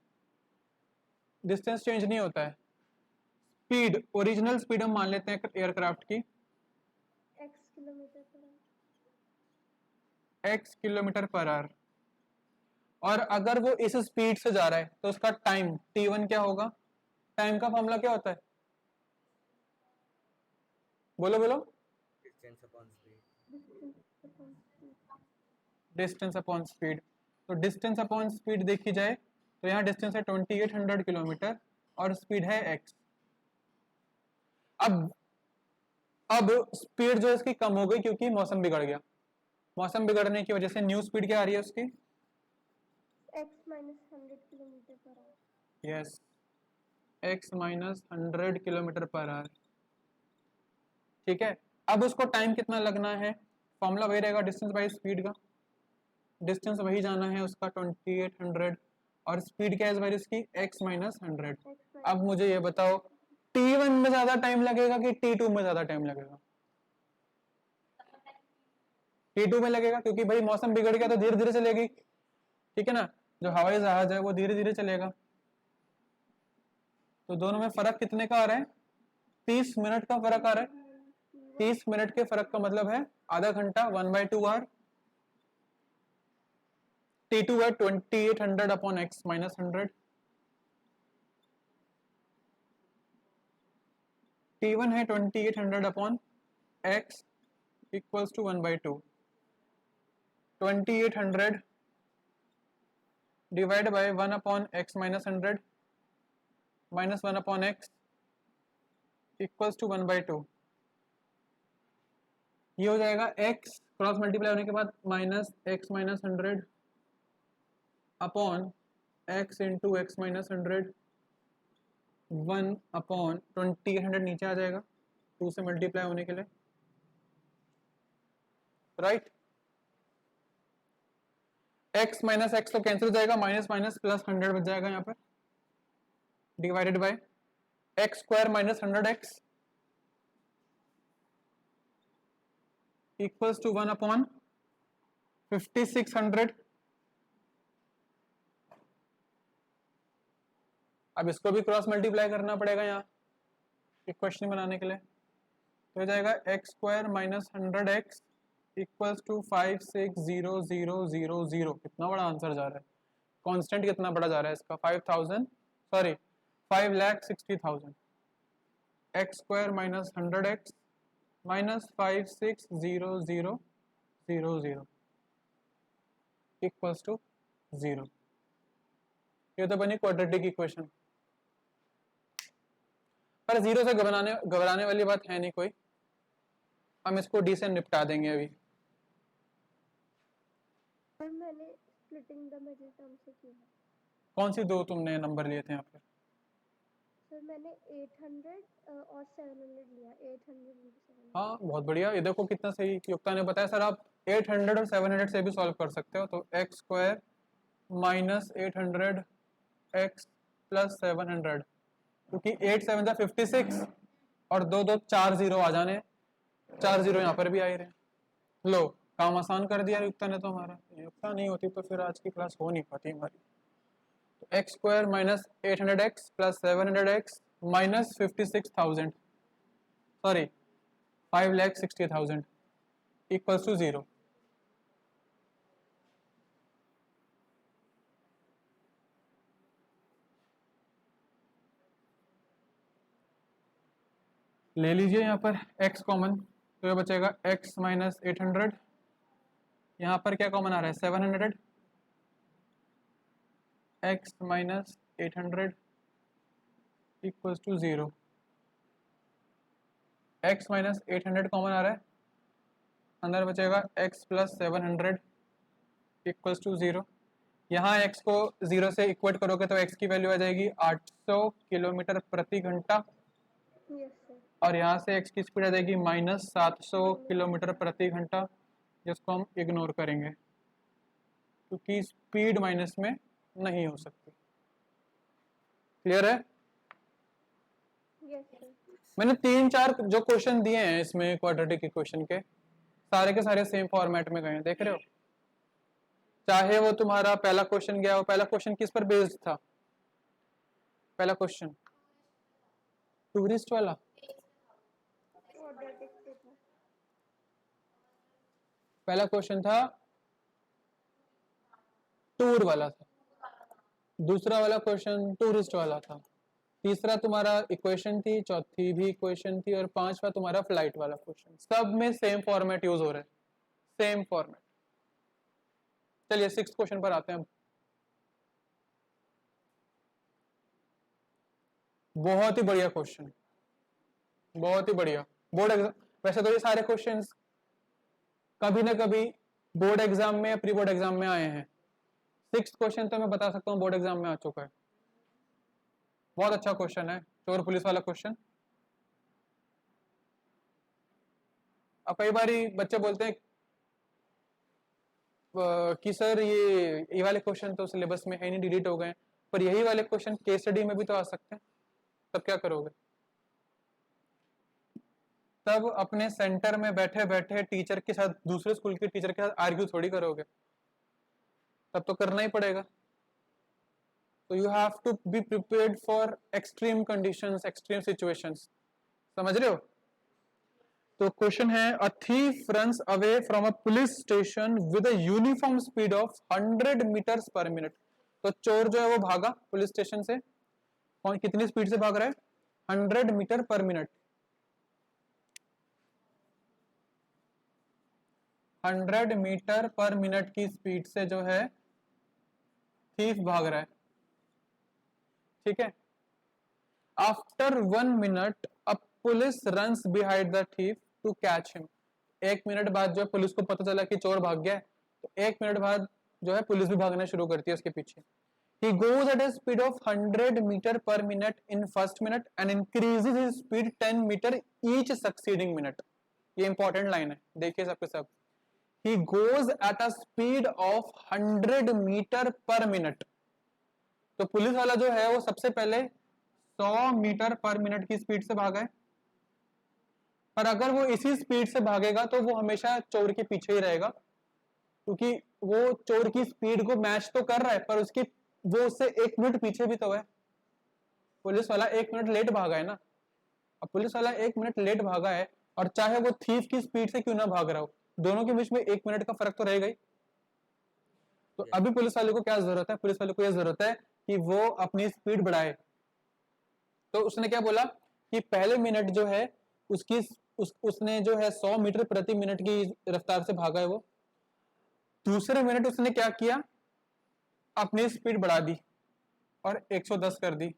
डिस्टेंस चेंज नहीं होता है. स्पीड, ओरिजिनल स्पीड हम मान लेते हैं एयरक्राफ्ट की x kilometre per hour. x kilometre per hour, और अगर वो इस स्पीड से जा रहा है तो उसका टाइम t1 क्या होगा? टाइम का फॉर्मूला क्या होता है? बोलो बोलो. Distance upon speed. Distance upon distance upon speed. Speed. तो डिस्टेंस अपॉन स्पीड देखी जाए तो यहाँ डिस्टेंस है 2800 किलोमीटर और स्पीड है x. अब स्पीड जो है इसकी कम हो गई क्योंकि मौसम बिगड़ गया. मौसम बिगड़ने की वजह से न्यू स्पीड क्या आ रही है उसकी? x minus 100 kilometre per hour. Yes, x minus 100 kilometre per hour. ठीक है, अब उसको टाइम कितना लगना है? फॉर्मूला वही रहेगा डिस्टेंस बाई स्पीड का. डिस्टेंस वही जाना है उसका 2800 और स्पीड क्या है इस बार इसकी? x minus 100. अब मुझे ये बताओ t1 में ज्यादा टाइम लगेगा कि t2 में ज्यादा टाइम लगेगा? t2 में लगेगा क्योंकि भाई मौसम बिगड़ गया तो धीरे धीरे चलेगी. ठीक है ना, जो हवाई जहाज है वो धीरे धीरे चलेगा. तो दोनों में फर्क कितने का आ रहा है? 30 मिनट का फर्क आ रहा है. 30 मिनट के फर्क का मतलब है आधा घंटा, 1/2 आवर. t2 है 2800 अपॉन x माइनस 100. t1 है 2800 upon x equals to 1/2. 2800 divide by 1 upon x minus 100 minus 1 upon x equals to 1/2. ये हो जाएगा x क्रॉस मल्टीप्लाई होने के बाद minus x minus 100 upon x into x minus 100 1 upon 2800 नीचे आ जाएगा 2 से मल्टीप्लाई होने के लिए. राइट, x माइनस एक्स तो कैंसिल हो जाएगा, माइनस माइनस प्लस 100 बच जाएगा यहाँ पर, divided by x square minus 100x equals to 1 upon 5600. अब इसको भी क्रॉस मल्टीप्लाई करना पड़ेगा यहाँ इक्वेशन बनाने के लिए. तो हो जाएगा x square minus 100x equals to 560,000. कितना बड़ा आंसर जा रहा है, कांस्टेंट कितना बड़ा जा रहा है इसका? 5000, sorry 5,60,000. X square minus 100x minus 560,000 equals to 0. ये तो बनी क्वाड्रेटिक इक्वेशन. पर जीरो से घबराने वाली बात है नहीं कोई, हम इसको डी से निपटा देंगे अभी. और मैंने स्प्लिटिंग द मिडिल टर्म से किया है. कौन सी दो तुमने नंबर लिए थे यहाँ पे? सर मैंने 800 और 700 लिया. 800 into 700. हाँ बहुत बढ़िया, ये देखो कितना सही युक्ता ने बताया. सर आप 800 और 700 से भी सॉल्व कर सकते हो. तो x square minus 800 x plus 700, क्योंकि 8 7 56 और 2 2 4 0 आ जाने, 4 0 यहाँ पर भी आ ही रहे. लो काम आसान कर दिया युक्ता ने तो हमारा. युक्ता नहीं होती तो फिर आज की क्लास हो नहीं पाती हमारी. तो x square minus 800x plus 700x minus 56,000, sorry 5,60,000 equals to 0. ले लीजिए यहाँ पर x कॉमन, तो ये बचेगा x माइनस 800. यहाँ पर क्या कॉमन आ रहा है? 700. x minus 800 equals to 0. x minus 800 common आ रहा है, अंदर बचेगा x प्लस 700 इक्वल्स टू 0. यहाँ x को 0 से इक्वेट करोगे तो x की वैल्यू आ जाएगी 800 किलोमीटर प्रति घंटा. Yes sir. और यहाँ से x की स्पीड आ जाएगी माइनस 700 किलोमीटर प्रति घंटा, जिसको हम इग्नोर करेंगे क्योंकि स्पीड माइनस में नहीं हो सकती. क्लियर है? Yes sir. मैंने 3-4 जो क्वेश्चन दिए हैं इसमें क्वाड्रेटिक इक्वेशन के सारे सारे सेम फॉर्मेट में गए हैं, देख रहे हो. चाहे वो तुम्हारा पहला क्वेश्चन गया हो, पहला क्वेश्चन किस पर बेस्ड था? पहला क्वेश्चन टूरिस्ट वाला, क्वाड्रेटिक पे था। पहला क्वेश्चन था टूर वाला था, दूसरा वाला क्वेश्चन टूरिस्ट वाला था, तीसरा तुम्हारा इक्वेशन थी, चौथी भी इक्वेशन थी, और पांचवा तुम्हारा फ्लाइट वाला क्वेश्चन। सब में सेम फॉर्मेट यूज हो रहा है, सेम फॉर्मेट। चलिए 6th क्वेश्चन पर आते हैं अब। बहुत ही बढ़िया क्वेश्चन, बहुत ही बढ़िया। बोर्ड एग्जाम, वैसे तो ये सारे क्वेश्चंस कभी ना कभी बोर्ड एग्जाम में या प्री बोर्ड एग्जाम में आए हैं। 6th क्वेश्चन तो मैं बता सकता हूँ बोर्ड एग्जाम में आ चुका है। बहुत अच्छा क्वेश्चन है, चोर पुलिस वाला क्वेश्चन। अब कई बार बच्चे बोलते हैं कि सर ये वाले क्वेश्चन तो सिलेबस में है नहीं, डिलीट हो गए, पर यही वाले क्वेश्चन केस स्टडी में भी तो आ सकते हैं, तब क्या करोगे? तब अपने सेंटर में बैठे बैठे टीचर के साथ, दूसरे स्कूल के टीचर के साथ आर्ग्यू थोड़ी करोगे, तब तो करना ही पड़ेगा। तो you have to be prepared for extreme conditions, extreme situations. समझ रहे हो? तो क्वेश्चन है, a thief runs away from a police station with a uniform speed of 100 metres per minute. तो चोर जो है वो भागा पुलिस स्टेशन से, कौन कितनी स्पीड से भाग रहा है? 100 metre per minute. 100 metre per minute की स्पीड से जो है थीफ भाग रहा है, ठीक है। After 1 minute a police runs behind the thief to catch him. 1 minute बाद जो है पुलिस को पता चला कि चोर भाग गया है, तो 1 मिनट बाद जो है पुलिस भी भागना शुरू करती है उसके पीछे। He goes at a speed of 100 meter per minute in first minute and increases his speed 10 meter each succeeding minute. ये इंपॉर्टेंट लाइन है, देखिए सबके सब। He goes at a speed of 100 meter per minute. तो police वाला जो है वो सबसे पहले 100 मीटर पर मिनट की स्पीड से भागा है, पर अगर वो इसी स्पीड से भागेगा तो वो हमेशा चोर के पीछे ही रहेगा, क्योंकि वो चोर की स्पीड को मैच तो कर रहा है, पर उसकी वो उससे 1 मिनट पीछे भी तो है। पुलिस वाला 1 मिनट लेट भागा है ना। अब पुलिस वाला 1 मिनट लेट भागा है, और चाहे वो थीफ की स्पीड से क्यों ना भाग रहा हो, दोनों के बीच में 1 मिनट का फर्क तो रहेगा ही। तो Yes. अभी पुलिस वाले को क्या जरूरत है? पुलिस वाले को यह जरूरत है कि वो अपनी स्पीड बढ़ाए। तो उसने क्या बोला कि पहले मिनट जो है उसकी उसने जो है 100 मीटर प्रति मिनट की रफ्तार से भागा है वो। दूसरे मिनट उसने क्या किया? अपनी स्पीड बढ़ा दी और 110 कर दी।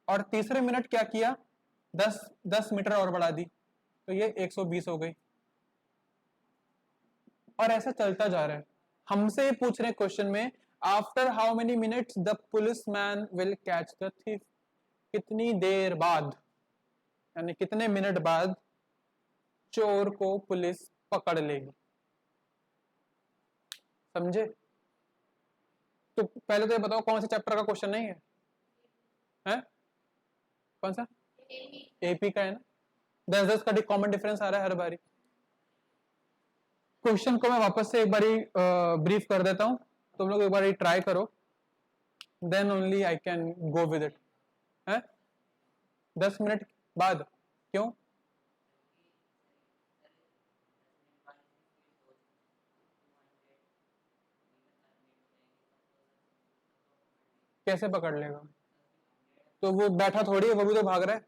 और तीसरे मिनट क्या किया? 10 मीटर और बढ़ा दी, तो ये 120 हो गई। और ऐसा चलता जा रहा है। हमसे ये पूछ रहे क्वेश्चन में, after how many minutes the police man will catch the thief. कितनी देर बाद, यानी कितने मिनट बाद चोर को पुलिस पकड़ लेगी। समझे? तो पहले तो ये बताओ कौन से चैप्टर का क्वेश्चन नहीं है? हैं? कौन सा? एपी का है ना। 10-10 का कॉमन डिफरेंस आ रहा है हर बारी। क्वेश्चन को मैं वापस से एक बारी ब्रीफ कर देता हूं, तुम लोग एक बारी ट्राई करो, then only I can go with it. है 10 मिनट बाद, क्यों? कैसे पकड़ लेगा? तो वो बैठा थोड़ी है, वो भी तो भाग रहा है।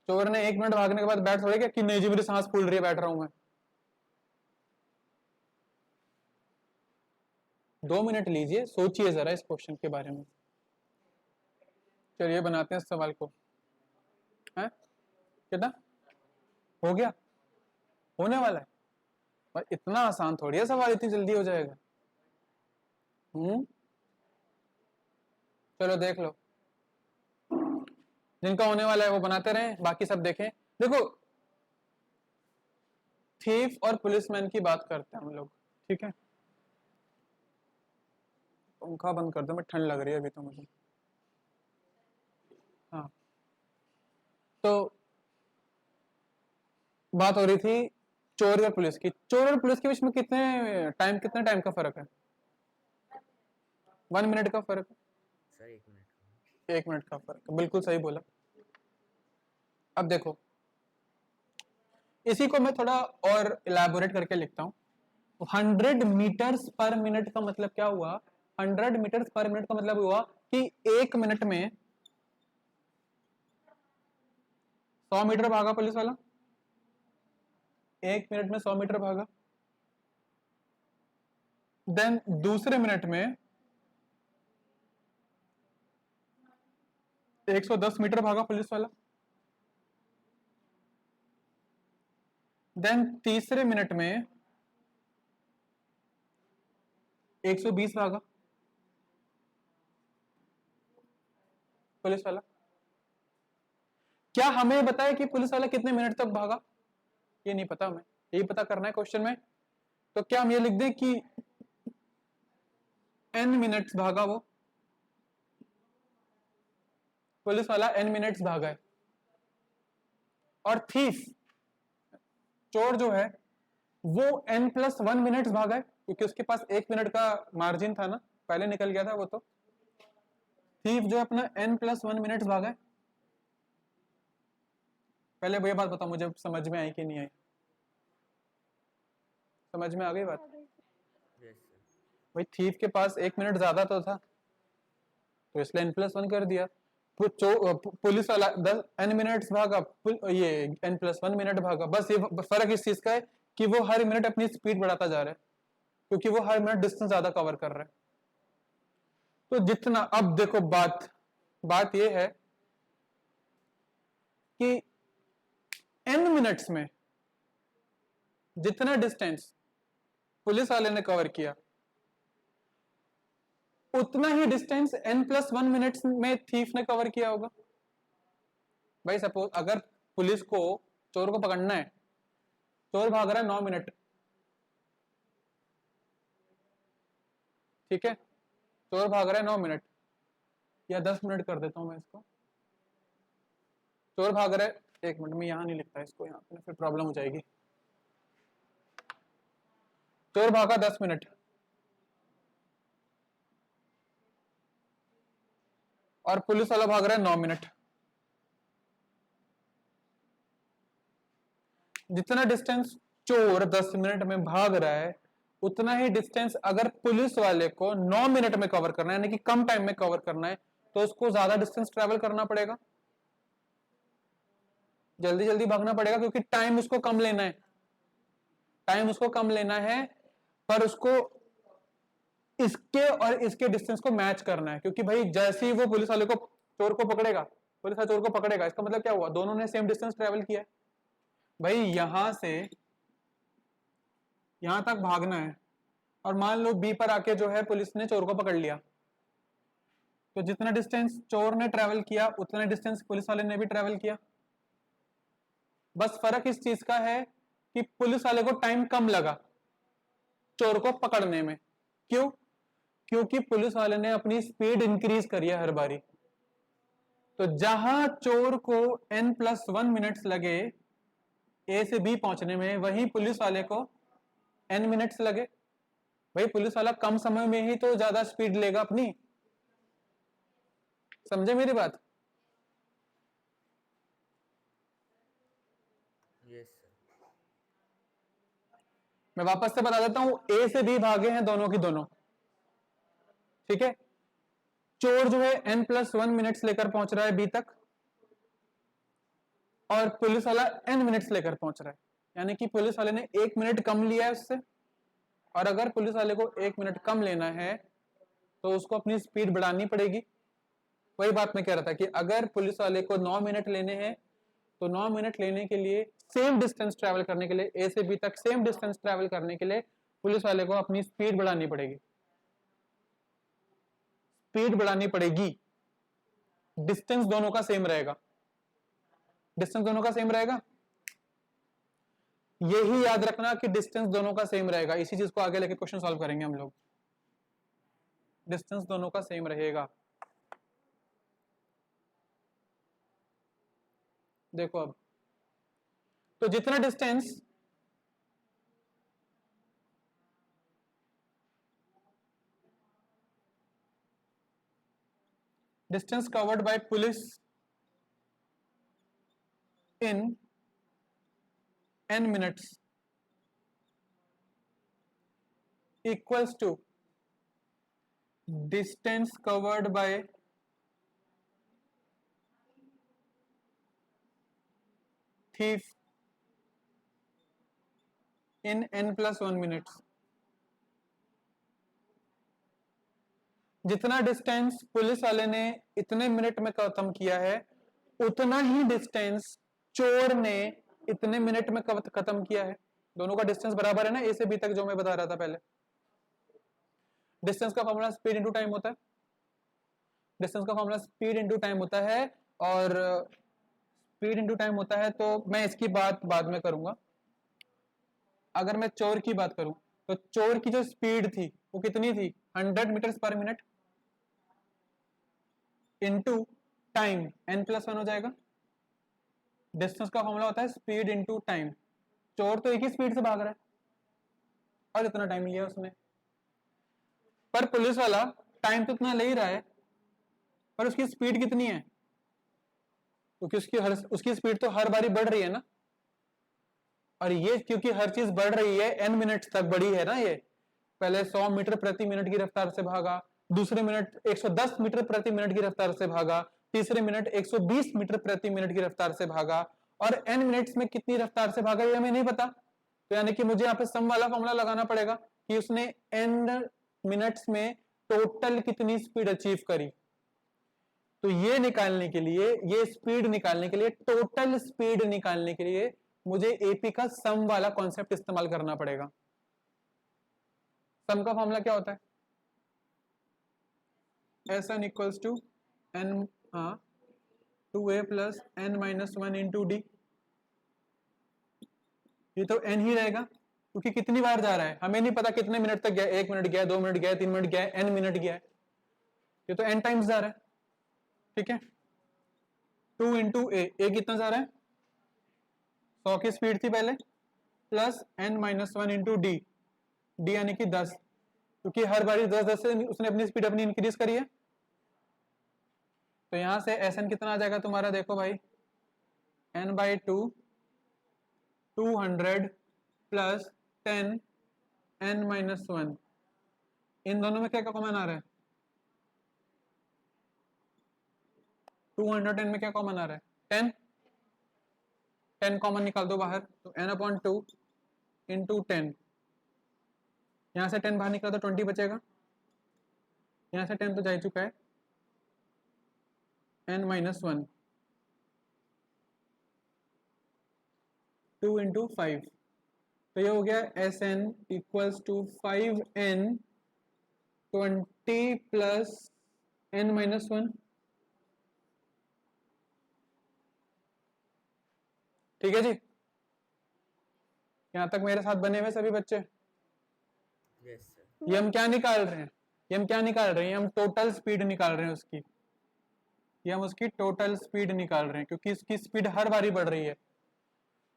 चोर ने 1 मिनट भागने के बाद बैठ थोड़ी क्या कि नहीं जी मेरी सांस फूल रही है, बैठ रहा हूं मैं। 2 मिनट लीजिए, सोचिए जरा इस क्वेश्चन के बारे में। चलिए बनाते हैं इस सवाल को। है कितना हो गया? होने वाला है? पर इतना आसान थोड़ी है सवाल, इतनी जल्दी हो जाएगा। चलो देख लो, जिनका होने वाला है वो बनाते रहें, बाकी सब देखें। देखो, थीफ और पुलिसमैन की बात करते हैं हम लोग, ठीक है। पंखा बंद कर दो, मैं ठंड लग रही है अभी तो मुझे। हाँ, तो बात हो रही थी चोर और पुलिस की, चोर और पुलिस के बीच में कितने टाइम का फर्क है? 1 मिनट का फर्क है। सर 1 मिनट का। 1 मिनट का फर्क है, बिल्कुल सही बोला। अब देखो, इसी को मैं थोड़ा और इलैबोरेट करके लिखता हूँ। 100 मीटर्स पर मिनट का मतलब क्या हुआ? 100 मीटर्स पर मिनट का मतलब हुआ कि 1 मिनट में 100 मीटर भागा पुलिस वाला, 1 मिनट में 100 मीटर भागा। देन दूसरे मिनट में 110 मीटर भागा पुलिस वाला। देन तीसरे मिनट में 120 भागा पुलिस वाला। क्या हमें बताया कि पुलिस वाला कितने मिनट तक भागा? ये नहीं पता हमें, यही पता करना है क्वेश्चन में। तो क्या हम ये लिख दें कि n मिनट्स भागा वो, पुलिस वाला n मिनट्स भागा है। और थीफ, चोर जो है वो n+1 मिनट्स भागा है, क्योंकि उसके पास 1 मिनट का मार्जिन था ना, पहले निकल गया था वो। तो थीफ जो है अपना n+1 मिनट्स भागा है। पहले वो ये बात बताओ, मुझे समझ में आई कि नहीं आई? समझ में आ गई बात? Yes sir. भाई थीफ के पास 1 मिनट ज्यादा तो था, तो इसलिए n+1 कर दिया। पुलिस वाला 10 n मिनट्स भागा, ये n+1 मिनट भागा। बस ये फर्क इस चीज का है कि वो हर मिनट अपनी स्पीड बढ़ाता जा रहा है, क्योंकि वो हर मिनट डिस्टेंस ज्यादा कवर कर रहा है। तो जितना, अब देखो बात ये है कि n मिनट्स में जितना डिस्टेंस पुलिस वाले ने कवर किया, उतना ही डिस्टेंस n+1 मिनट्स में थीफ ने कवर किया होगा। भाई सपोज अगर पुलिस को चोर को पकड़ना है, चोर भाग रहा है 9 मिनट, ठीक है, चोर भाग रहा है 9 मिनट या 10 मिनट कर देता हूं मैं इसको। चोर भाग रहा है 1 मिनट में, यहां नहीं लिखता इसको, यहां पे फिर प्रॉब्लम हो जाएगी। चोर भागा 10 मिनट और पुलिस वाला भाग रहा है 9 मिनट। जितना डिस्टेंस चोर 10 मिनट में भाग रहा है, उतना ही डिस्टेंस अगर पुलिस वाले को 9 मिनट में कवर करना है, यानी कि कम टाइम में कवर करना है, तो उसको ज्यादा डिस्टेंस ट्रेवल करना पड़ेगा, जल्दी जल्दी भागना पड़ेगा, क्योंकि टाइम उसको कम लेना है। टाइम उसको कम लेना है, पर उसको इसके और इसके डिस्टेंस को मैच करना है। क्योंकि भाई जैसे ही वो पुलिस वाले को, चोर को पकड़ेगा, पुलिस वाला चोर को पकड़ेगा, इसका मतलब क्या हुआ? दोनों ने सेम डिस्टेंस ट्रेवल किया है। भाई यहां से यहां तक भागना है, और मान लो बी पर आके जो है पुलिस ने चोर को पकड़ लिया, तो जितना डिस्टेंस चोर ने ट्रेवल किया उतना डिस्टेंस पुलिस वाले ने भी ट्रेवल किया। बस फर्क इस चीज का है कि पुलिस वाले को टाइम कम लगा चोर को पकड़ने में। क्यों? क्योंकि पुलिस वाले ने अपनी स्पीड इंक्रीज करी है हर बारी। तो जहां चोर को n+1 मिनट्स लगे ए से बी पहुंचने में, वहीं पुलिस वाले को n मिनट्स लगे। भाई पुलिस वाला कम समय में ही तो ज्यादा स्पीड लेगा अपनी। समझे मेरी बात? Yes sir. मैं वापस से बता देता हूं, ए से बी भागे हैं दोनों की दोनों, ठीक है। चोर जो है n+1 मिनट्स लेकर पहुंच रहा है बी तक, और पुलिस वाला n मिनट्स लेकर पहुंच रहा है, यानी कि पुलिस वाले ने 1 मिनट कम लिया है उससे। और अगर पुलिस वाले को 1 मिनट कम लेना है, तो उसको अपनी स्पीड बढ़ानी पड़ेगी। वही बात मैं कह रहा था कि अगर पुलिस वाले को 9 मिनट लेने हैं, तो 9 मिनट लेने के लिए, सेम डिस्टेंस ट्रेवल करने के लिए, ए से बी तक सेम डिस्टेंस ट्रेवल करने के लिए पुलिस वाले को अपनी स्पीड बढ़ानी पड़ेगी। स्पीड बढ़ानी पड़ेगी, डिस्टेंस दोनों का सेम रहेगा। डिस्टेंस दोनों का सेम रहेगा, यही याद रखना कि डिस्टेंस दोनों का सेम रहेगा। इसी चीज को आगे लेके क्वेश्चन सॉल्व करेंगे हम लोग। डिस्टेंस दोनों का सेम रहेगा। देखो अब, तो जितना distance distance covered by police in n minutes equals to distance covered by thief in n+1 minutes। जितना डिस्टेंस पुलिस वाले ने इतने मिनट में खत्म किया है उतना ही डिस्टेंस चोर ने इतने मिनट में खत्म किया है। दोनों का डिस्टेंस बराबर है ना, ए से बी तक जो मैं बता रहा था पहले। डिस्टेंस का फॉर्मूला स्पीड इनटू टाइम होता है, डिस्टेंस का फॉर्मूला स्पीड इनटू टाइम होता है, और स्पीड इनटू टाइम होता है। तो मैं इसकी बात बाद में करूंगा। अगर मैं चोर की बात करूं तो चोर की जो स्पीड थी वो कितनी थी, 100 metres per minute into time n+1 हो जाएगा। डिस्टेंस का फॉर्मूला होता है स्पीड इनटू टाइम। चोर तो एक ही स्पीड से भाग रहा है और इतना टाइम लिया उसने, पर पुलिस वाला टाइम तो इतना ले ही रहा है, पर उसकी स्पीड कितनी है, क्योंकि उसकी स्पीड तो हर बारी बढ़ रही है ना। और ये क्योंकि हर चीज बढ़ रही है, n मिनट तक बढ़ी है ना, ये पहले 100 मीटर प्रति मिनट की रफ्तार से भागा, दूसरे मिनट 110 मीटर प्रति मिनट की रफ्तार से भागा, तीसरे मिनट 120 मीटर प्रति मिनट की रफ्तार से भागा, और n मिनट्स में कितनी रफ्तार से भागा ये हमें नहीं पता। तो यानी कि मुझे यहाँ पे सम वाला फॉर्मूला लगाना पड़ेगा कि उसने n मिनट्स में टोटल कितनी स्पीड अचीव करी। तो ये निकालने के लिए, ये स्पीड निकालने के लिए, टोटल स्पीड निकालने के लिए मुझे एपी का सम वाला कॉन्सेप्ट इस्तेमाल करना पड़ेगा। सम का फॉर्मूला क्या होता है, Sn equals to n 2a plus n-1 into D. ये तो n ही रहेगा क्योंकि कितनी बार जा रहा है हमें नहीं पता, कितने मिनट तक गया, 1 मिनट गया, 2 मिनट गया, 3 मिनट गया, n मिनट गया है, ये तो n टाइम्स जा रहा है। ठीक है, 2 इंटू ए कितना जा रहा है, 100 की स्पीड थी पहले, plus n-1 into D, D यानी कि 10, क्योंकि हर बारी 10-10 से उसने अपनी स्पीड अपनी इंक्रीज करी है। तो यहां से Sn कितना आ जाएगा तुम्हारा, देखो भाई, n/2 200 प्लस 10 n-1। इन दोनों में क्या कॉमन आ रहा है, 210 में क्या कॉमन आ रहा है, 10 10 कॉमन निकाल दो बाहर, तो n/2 इंटू 10, यहां से 10 बाहर निकाला तो 20 बचेगा, यहां से 10 तो जा ही चुका है, n-1 2 इंटू 5, तो ये हो गया Sn equals to 5n 20 plus n-1। ठीक है जी, यहां तक मेरे साथ बने हुए सभी बच्चे। Yes sir. ये हम क्या निकाल रहे हैं, ये हम क्या निकाल रहे हैं, हम टोटल स्पीड निकाल रहे हैं उसकी, ये हम उसकी टोटल स्पीड निकाल रहे हैं, क्योंकि उसकी स्पीड हर बारी बढ़ रही है,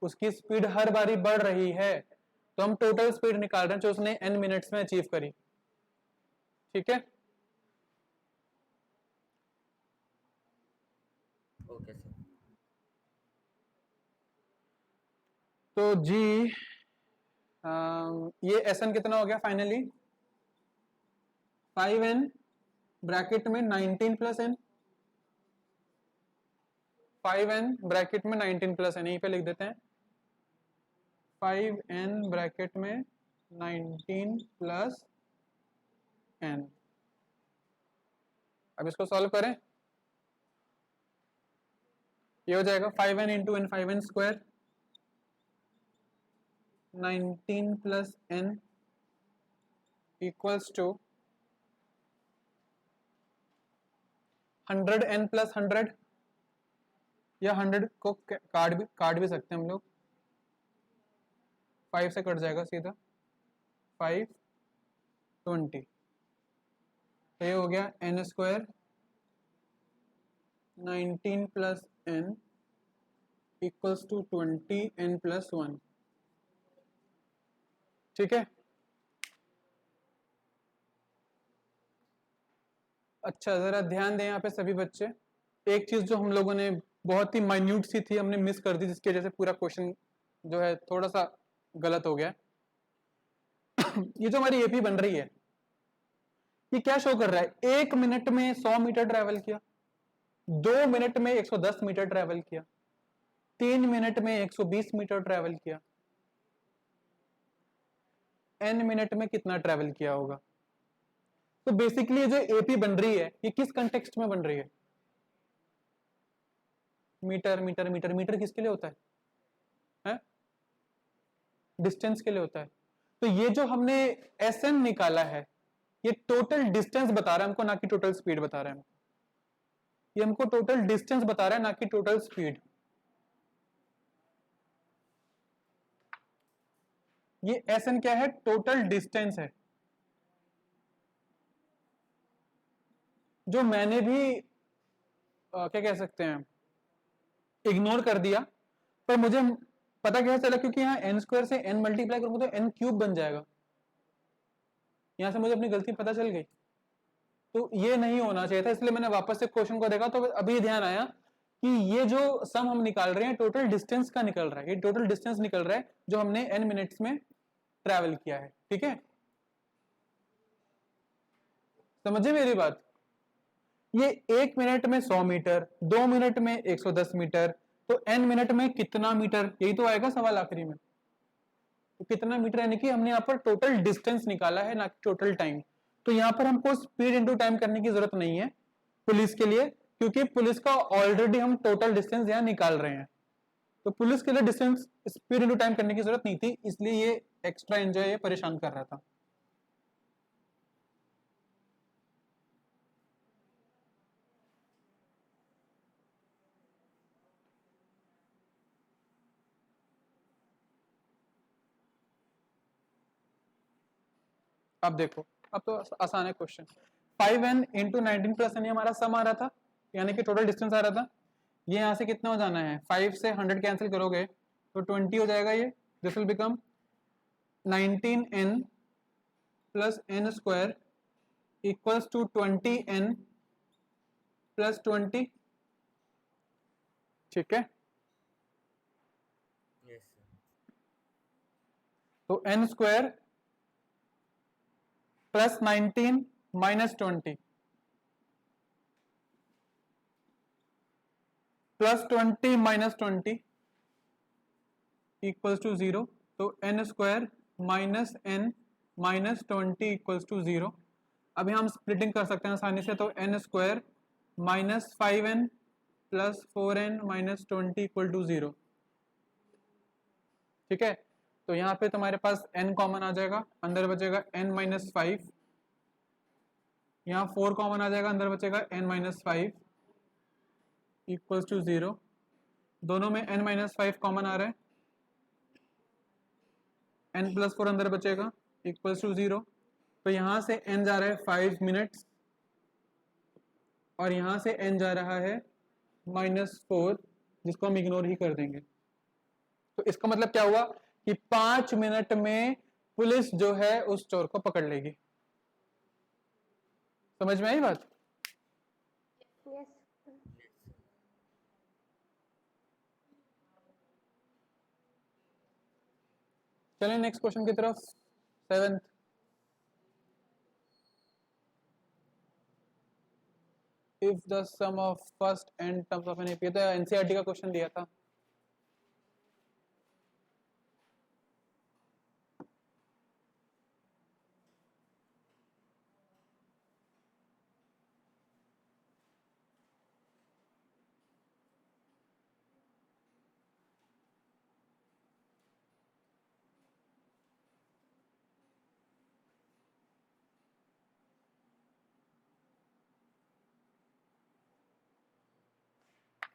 उसकी स्पीड हर बारी बढ़ रही है, तो हम टोटल स्पीड निकाल रहे हैं जो उसने n मिनट्स में अचीव करी। ठीक है, ओके सर। तो जी ये Sn कितना हो गया फाइनली, 5n ब्रैकेट में 19 प्लस n, 5n ब्रैकेट में 19 प्लस n, यहीं पे लिख देते हैं, 5n ब्रैकेट में 19 प्लस n। अब इसको सॉल्व करें, ये हो जाएगा 5n into n, 5n square 19 plus n equals to 100n plus 100, या 100 को काट भी सकते हैं हम लोग, 5 से कट जाएगा सीधा, 520, तो ये हो गया n square 19 plus n equals to 20n plus 1। ठीक है, अच्छा जरा ध्यान दें यहाँ पे सभी बच्चे, एक चीज जो हम लोगों ने बहुत ही माइन्यूट सी थी हमने मिस कर दी, जिसकी वजह से पूरा क्वेश्चन जो है थोड़ा सा गलत हो गया। ये जो हमारी एपी बन रही है ये क्या शो कर रहा है, 1 मिनट में 100 मीटर ट्रेवल किया, 2 मिनट में 110 मीटर ट्रेवल किया, 3 मिनट में 120 मीटर ट्रेवल किया, n मिनट में कितना ट्रेवल किया होगा। तो बेसिकली जो एपी बन रही है ये किस कंटेक्स्ट में बन रही है, मीटर मीटर मीटर मीटर किसके लिए होता है? डिस्टेंस के लिए होता है। तो ये जो हमने एसएन निकाला है ये टोटल डिस्टेंस बता रहा है हमको, ना कि टोटल स्पीड बता रहा है हमको। ये हमको टोटल डिस्टेंस बता रहा है ना कि टोटल स्पीड। ये एसएन क्या है, टोटल डिस्टेंस है। जो मैंने भी क्या कह सकते हैं इग्नोर कर दिया, पर मुझे पता कैसे चला, क्योंकि यहाँ एन स्क्वायर से एन मल्टीप्लाई करूंगा तो एन क्यूब बन जाएगा, यहां से मुझे अपनी गलती पता चल गई। तो ये नहीं होना चाहिए था, इसलिए मैंने वापस से क्वेश्चन को देखा तो अभी ध्यान आया कि ये जो सम हम निकाल रहे हैं टोटल डिस्टेंस का निकल रहा है, ये टोटल डिस्टेंस निकल रहा है जो हमने n मिनट्स में ट्रैवल किया है। ठीक है, समझे मेरी बात? ये 1 मिनट में 100 मीटर, 2 मिनट में 110 मीटर, तो n मिनट में कितना मीटर, यही तो आएगा सवाल आखिरी में। तो कितना मीटर, यानी कि हमने यहाँ पर टोटल डिस्टेंस निकाला है ना कि टोटल टाइम। तो यहाँ पर हमको स्पीड इनटू टाइम करने की जरूरत नहीं है पुलिस के लिए, क्योंकि पुलिस का ऑलरेडी हम टोटल डिस्टेंस यहाँ निकाल रहे हैं। तो पुलिस के लिए डिस्टेंस स्पीड इनटू टाइम करने की जरूरत नहीं थी, इसलिए ये एक्स्ट्रा एंजॉय ये परेशान कर रहा था। अब देखो, अब तो आसान है question. 5n into 19 plus n हमारा सम आ रहा था, यानी कि टोटल डिस्टेंस आ रहा था। ये यहाँ से कितना हो जाना है, 5 से 100 कैंसिल करोगे तो 20 हो जाएगा। ये this will become 19n plus n square equals to 20n plus 20। ठीक है, Yes, sir. तो n square plus 19 minus 20 plus 20 minus 20 equals to 0। तो n square minus n minus 20 equals to 0। अभी हम स्प्लिटिंग कर सकते हैं आसानी से, तो n square minus 5n plus 4n minus 20 equal to 0। ठीक है, तो यहाँ पे तुम्हारे पास n कॉमन आ जाएगा, अंदर बचेगा n माइनस 5, यहाँ 4 कॉमन आ जाएगा, अंदर बचेगा n माइनस 5 इक्वल्स टू 0। दोनों में n माइनस 5 कॉमन आ रहा है, n प्लस 4 अंदर बचेगा इक्वल्स टू 0। तो यहाँ से n जा रहा है 5 मिनट्स और यहाँ से n जा रहा है -4, जिसको हम इग्नोर ही कर देंगे। तो इसका मतलब क्या हुआ कि 5 मिनट में पुलिस जो है उस चोर को पकड़ लेगी। समझ में आई बात? यस। चलें नेक्स्ट क्वेश्चन की तरफ, 7th। If the sum of first and terms of an AP, तो एनसीईआरटी का क्वेश्चन दिया था।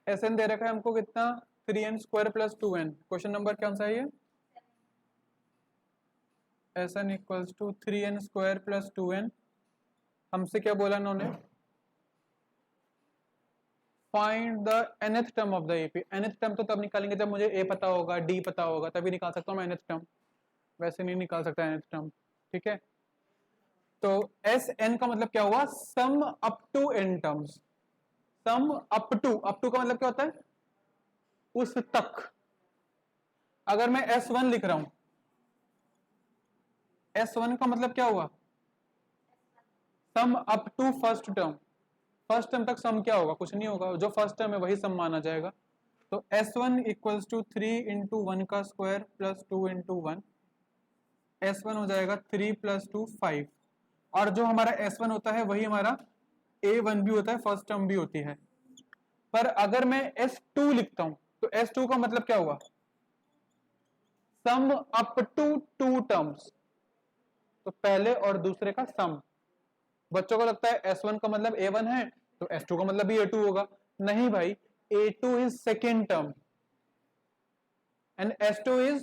एसएन दे रखा है हमको कितना, 3n स्क्वायर प्लस 2n। क्वेश्चन नंबर कौन सा है ये, एसएन इक्वल्स टू 3n स्क्वायर प्लस 2n। हमसे क्या बोला इन्होंने, find the nth term of the AP. nth term तो तब निकालेंगे जब मुझे a पता होगा, d पता होगा, तभी निकाल सकता हूँ मैं nth टर्म, वैसे नहीं निकाल सकता nth टर्म। ठीक है, तो एस एन का मतलब क्या हुआ, sum up to n terms, sum up to का मतलब क्या होता है, उस तक। अगर मैं S1 लिख रहा हूं, S1 का मतलब क्या हुआ, sum up to first term, first term तक सम क्या होगा, कुछ नहीं होगा, जो फर्स्ट टर्म है वही सम माना जाएगा। तो S1 इक्वल्स टू 3 इंटू 1 का स्क्वायर प्लस 2 इंटू 1, S1 हो जाएगा 3 प्लस 2 5, और जो हमारा S1 होता है वही हमारा A1 भी होता है, फर्स्ट टर्म भी होती है। पर अगर मैं S2 लिखता हूं तो S2 का मतलब क्या हुआ, सम अप टू 2 टर्म्स, तो पहले और दूसरे का सम। बच्चों को लगता है S1 का मतलब A1 है तो S2 का मतलब भी A2 होगा, नहीं भाई, A2 is second term and S2 is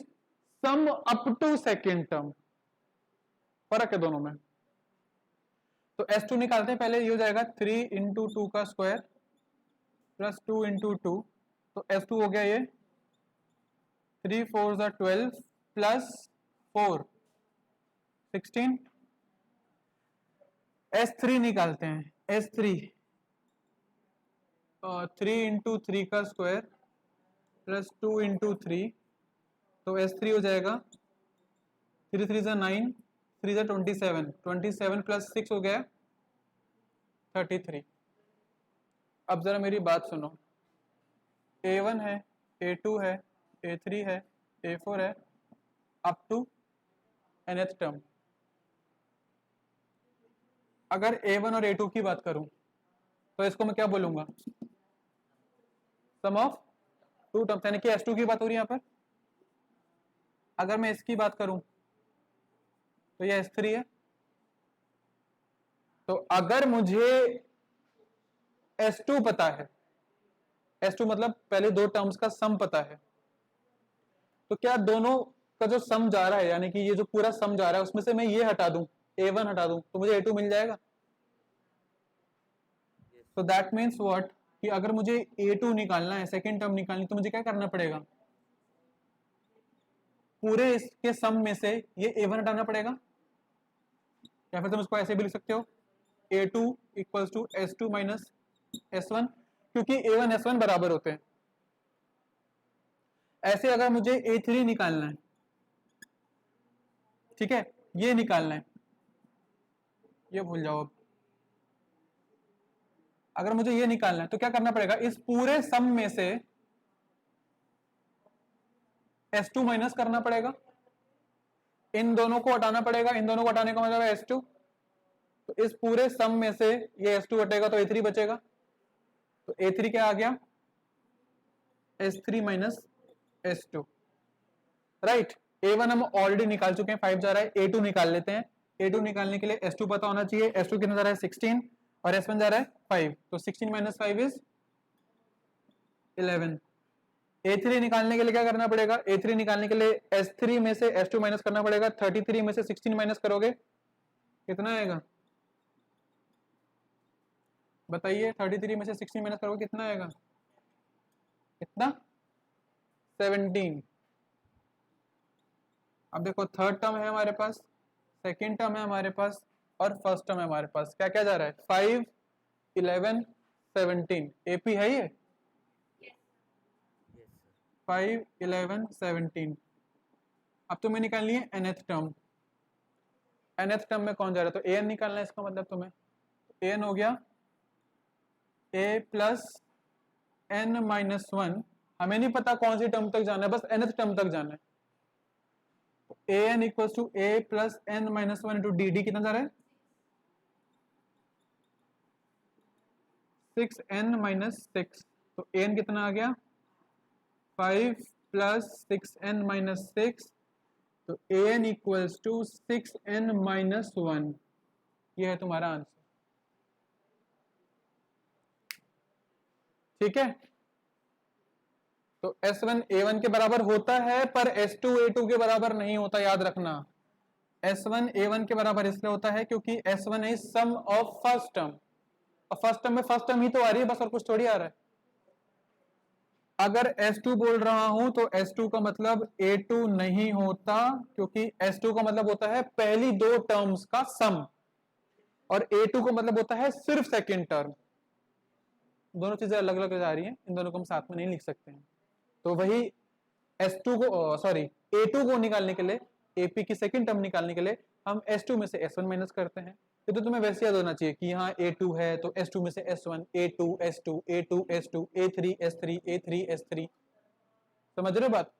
sum up to second term, फर्क है दोनों में। तो S2 निकालते हैं पहले, ये हो जाएगा 3 इंटू 2 का स्क्वायर प्लस 2 इंटू 2, तो S2 हो गया ये 3 4 12 प्लस 4 16। S3 निकालते हैं, S3 3 इंटू 3 का स्क्वायर प्लस 2 इंटू 3, तो S3 हो जाएगा 3 3 9, 3 27, 27 प्लस 6 हो गया 33। अब जरा मेरी बात सुनो, A1 है, A2 है, A3 है, A4 है, अप टू nth टर्म। अगर A1 और A2 की बात करूं तो इसको मैं क्या बोलूंगा, सम ऑफ 2 टर्म्स, यानी कि S2 की बात हो रही है यहाँ पर। अगर मैं इसकी बात करूं तो ये S3 है। तो अगर मुझे S2 पता है, S2 मतलब पहले दो टर्म्स का सम पता है, तो क्या दोनों का जो सम जा रहा है, यानी कि ये जो पूरा सम जा रहा है उसमें से मैं ये हटा दूं, A1 हटा दूं, तो मुझे A2 मिल जाएगा। तो दैट मीन्स व्हाट, कि अगर मुझे A2 निकालना है, सेकेंड टर्म निकालनी, तो मुझे क्या करना पड़ेगा, पूरे इसके सम में से ये A1 हटाना पड़ेगा, या फिर तुम इसको ऐसे भी लिख सकते हो A2 equals to S2 minus S1, क्योंकि A1 S1 बराबर होते हैं। ऐसे अगर मुझे A3 निकालना है, ठीक है, ये निकालना है, ये भूल जाओ अब। अगर मुझे ये निकालना है तो क्या करना पड़ेगा, इस पूरे सम में से S2 माइनस करना पड़ेगा, इन दोनों को हटाना पड़ेगा, इन दोनों को हटाने का मतलब है S2, तो इस पूरे सम में से ये S2 हटेगा तो A3 बचेगा, तो A3 क्या आ गया, S3 minus S2, right. A1 हम ऑलरेडी निकाल चुके हैं, 5 जा रहा है, A2 निकाल लेते हैं। A2 निकालने के लिए S2 पता होना चाहिए, S2 कितना जा रहा है 16 और S1 जा रहा है 5, तो 16 माइनस 5 इज 11। A3 निकालने के लिए क्या करना पड़ेगा, A3 निकालने के लिए S3 में से S2 माइनस करना पड़ेगा, 33 में से 16 माइनस करोगे कितना आएगा, बताइए, 33 में से 16 माइनस करोगे कितना आएगा, कितना, 17। अब देखो, थर्ड टर्म है हमारे पास, सेकेंड टर्म है हमारे पास, और फर्स्ट टर्म है हमारे पास, क्या क्या जा रहा है, 5 11 17, AP है ये, Yes, sir. 5 11 17। अब तुम्हें निकालनी है nth टर्म, nth टर्म में कौन जा रहा है, तो an निकालना है, इसका मतलब तुम्हें an हो गया a प्लस n माइनस 1, हमें नहीं पता कौन सी टर्म तक जाना है, बस nth टर्म तक जाना है। an equals to a plus n minus 1 into D, कितना जा रहा है 6n माइनस 6, तो an कितना आ गया 5 प्लस 6n माइनस 6, तो an equals to 6n minus 1, ये है तुम्हारा आंसर, ठीक है। तो S1 A1 के बराबर होता है, पर S2 A2 के बराबर नहीं होता, याद रखना। S1 A1 के बराबर इसलिए होता है क्योंकि S1 is sum of first term, और फर्स्ट टर्म में फर्स्ट टर्म ही तो आ रही है बस, और कुछ थोड़ी आ रहा है। अगर S2 बोल रहा हूं तो S2 का मतलब A2 नहीं होता, क्योंकि S2 का मतलब होता है पहली दो टर्म्स का सम, और A2 को मतलब होता है सिर्फ सेकेंड टर्म। दोनों चीजें अलग अलग जा रही हैं, इन दोनों को हम साथ में नहीं लिख सकते हैं। तो वही S2 को सॉरी A2 को निकालने के लिए, AP की सेकंड टर्म निकालने के लिए हम S2 में से S1 माइनस करते हैं। तो तुम्हें वैसे याद होना चाहिए कि यहाँ A2 है तो S2 में से S1, A2 S2, A2 S2, A3 S3, A3 S3। समझ रहे हो बात?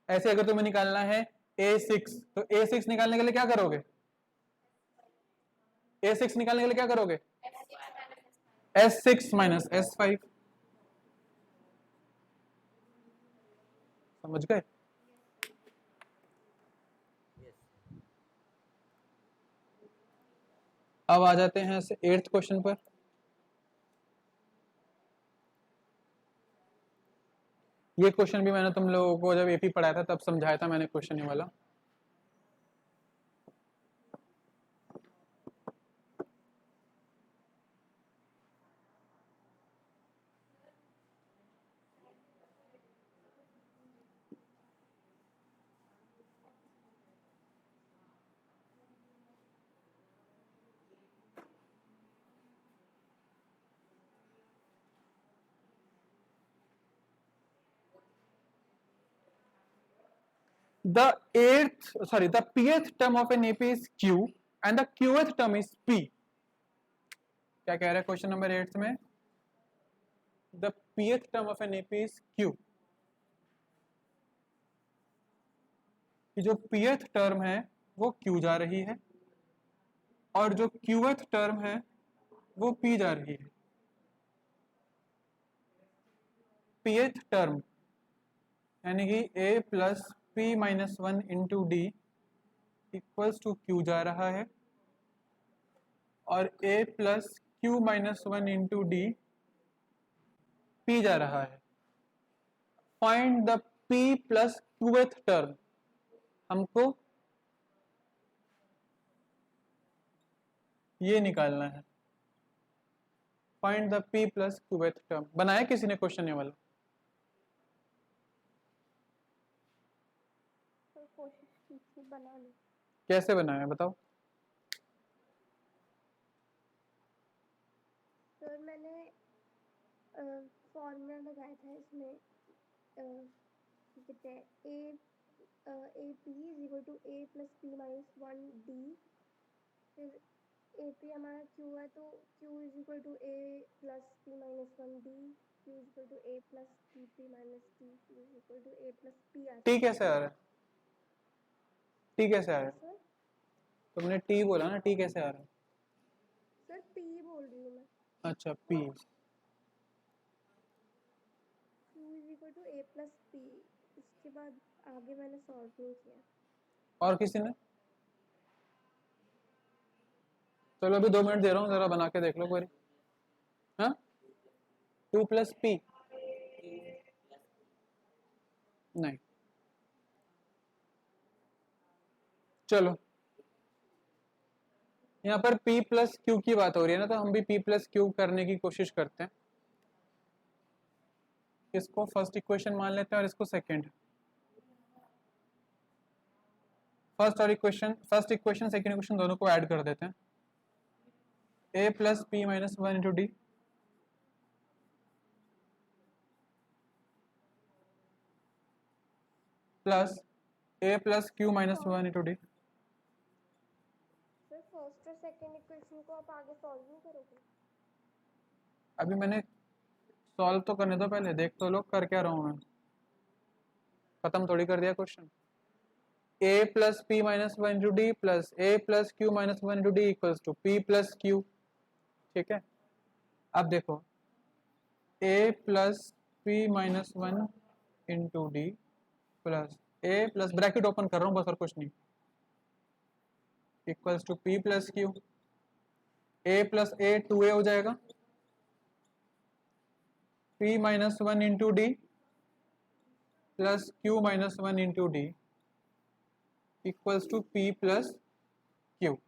ऐसे अगर तुम्हें निकालना है A6 तो A6 निकालने के लिए क्या करोगे? A6 निकालने के लिए क्या करोगे? S6 minus S5। समझ गए? Yes. अब आ जाते हैं 8th क्वेश्चन पर। ये क्वेश्चन भी मैंने तुम लोगों को जब एपी पढ़ाया था तब समझाया था मैंने क्वेश्चन ये वाला। The pth term of an AP is Q and the qth term is P। क्या कह रहा है क्वेश्चन नंबर 8 में? The pth term of an AP is Q। कि जो pth टर्म है वो Q जा रही है और जो qth टर्म है वो P जा रही है। pth टर्म यानी कि A plus P minus 1 into D equals to Q जा रहा है और A plus Q minus 1 into D P जा रहा है। Find the P plus qth term. हमको ये निकालना है। Find the P plus qth term. बनाया किसी ने क्वेश्चन ये वाला? सर कोशिश की थी बना ली। कैसे बनाया बताओ? सर मैंने फॉर्मूला लगाया था इसमें, कहते हैं A P is equal to A plus P minus 1 D. फिर ए पी हमारा क्यू है तो Q is equal to A plus P minus 1 D, Q is equal to A plus P minus D, Q is equal to A plus P आ टी कैसे आ रहा है? टी कैसे आ रहा है? सर। तुमने टी बोला ना, टी कैसे आ रहा है? सर पी बोल रही हूँ मैं। अच्छा P. Q is equal to A plus P. इसके बाद आगे मैंने सॉल्व नहीं किया। और किसी ने? चलो अभी 2 मिनट दे रहा हूँ, जरा बना के देख लो कोई। हाँ 2 प्लस पी नहीं। चलो यहाँ पर P प्लस क्यू की बात हो रही है ना, तो हम भी P प्लस क्यू करने की कोशिश करते हैं। इसको फर्स्ट इक्वेशन मान लेते हैं और इसको second. First equation second equation दोनों को ऐड कर देते हैं। A plus P minus 1 into D plus A plus Q minus 1 into D. Sir first और सेकंड इक्वेशन को आप आगे सॉल्व नहीं करोगे? अभी मैंने सॉल्व तो करने दो पहले, देख तो लो कर क्या रहा हूँ मैं। खत्म थोड़ी कर दिया question. A plus P minus 1 into D plus A plus Q minus 1 into D equals to P plus Q. ठीक है, अब देखो A plus P minus 1 into D plus A plus bracket open कर रहा हूँ बस और कुछ नहीं, equals to P plus Q. A plus A 2A हो जाएगा, P minus 1 into D plus Q minus 1 into D equals to P plus Q.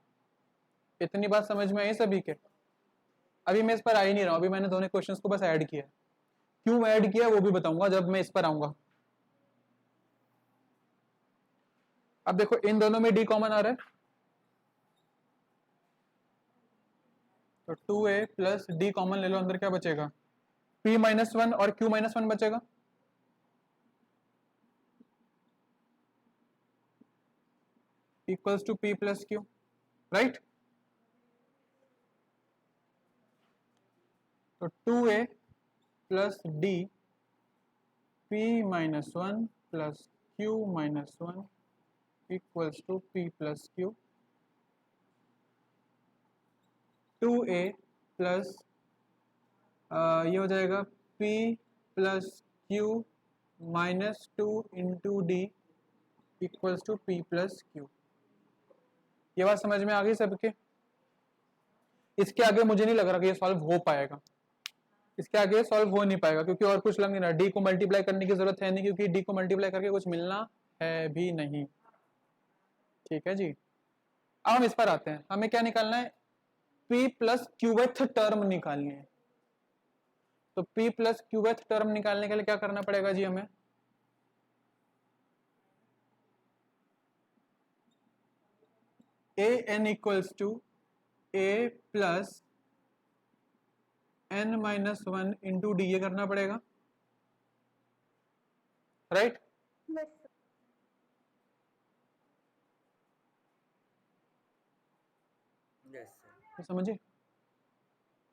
इतनी बात समझ में आई सभी के? अभी मैं इस पर आ ही नहीं रहा हूँ, अभी मैंने दोनों क्वेश्चंस को बस ऐड किया। क्यों ऐड किया वो भी बताऊंगा जब मैं इस पर आऊंगा। अब देखो इन दोनों में डी कॉमन आ रहा है, तो 2a प्लस डी कॉमन ले लो, अंदर क्या बचेगा, p माइनस वन और q माइनस वन बचेगा। Equals to p plus q, right. तो 2a plus D p minus one plus q minus one equals to p plus q। 2a plus ये हो जाएगा p plus q minus two into D equals to p plus q। ये बात समझ में आ गई सबके? इसके आगे मुझे नहीं लग रहा कि ये सॉल्व हो पाएगा, इसके आगे सॉल्व हो नहीं पाएगा, क्योंकि और कुछ लग नहीं रहा। डी को मल्टीप्लाई करने की जरूरत है नहीं, क्योंकि डी को मल्टीप्लाई करके कुछ मिलना है भी नहीं। ठीक है जी। अब हम इस पर आते हैं, हमें क्या निकालना है, p प्लस क्यूवेथ टर्म निकालनी है। तो p प्लस क्यूवेथ टर्म निकालने के लिए क्या करना पड़ेगा जी हमें, a n equals to a plus n minus one into D, ये करना पड़ेगा, right. yes sir. Yes, sir. तो समझिए।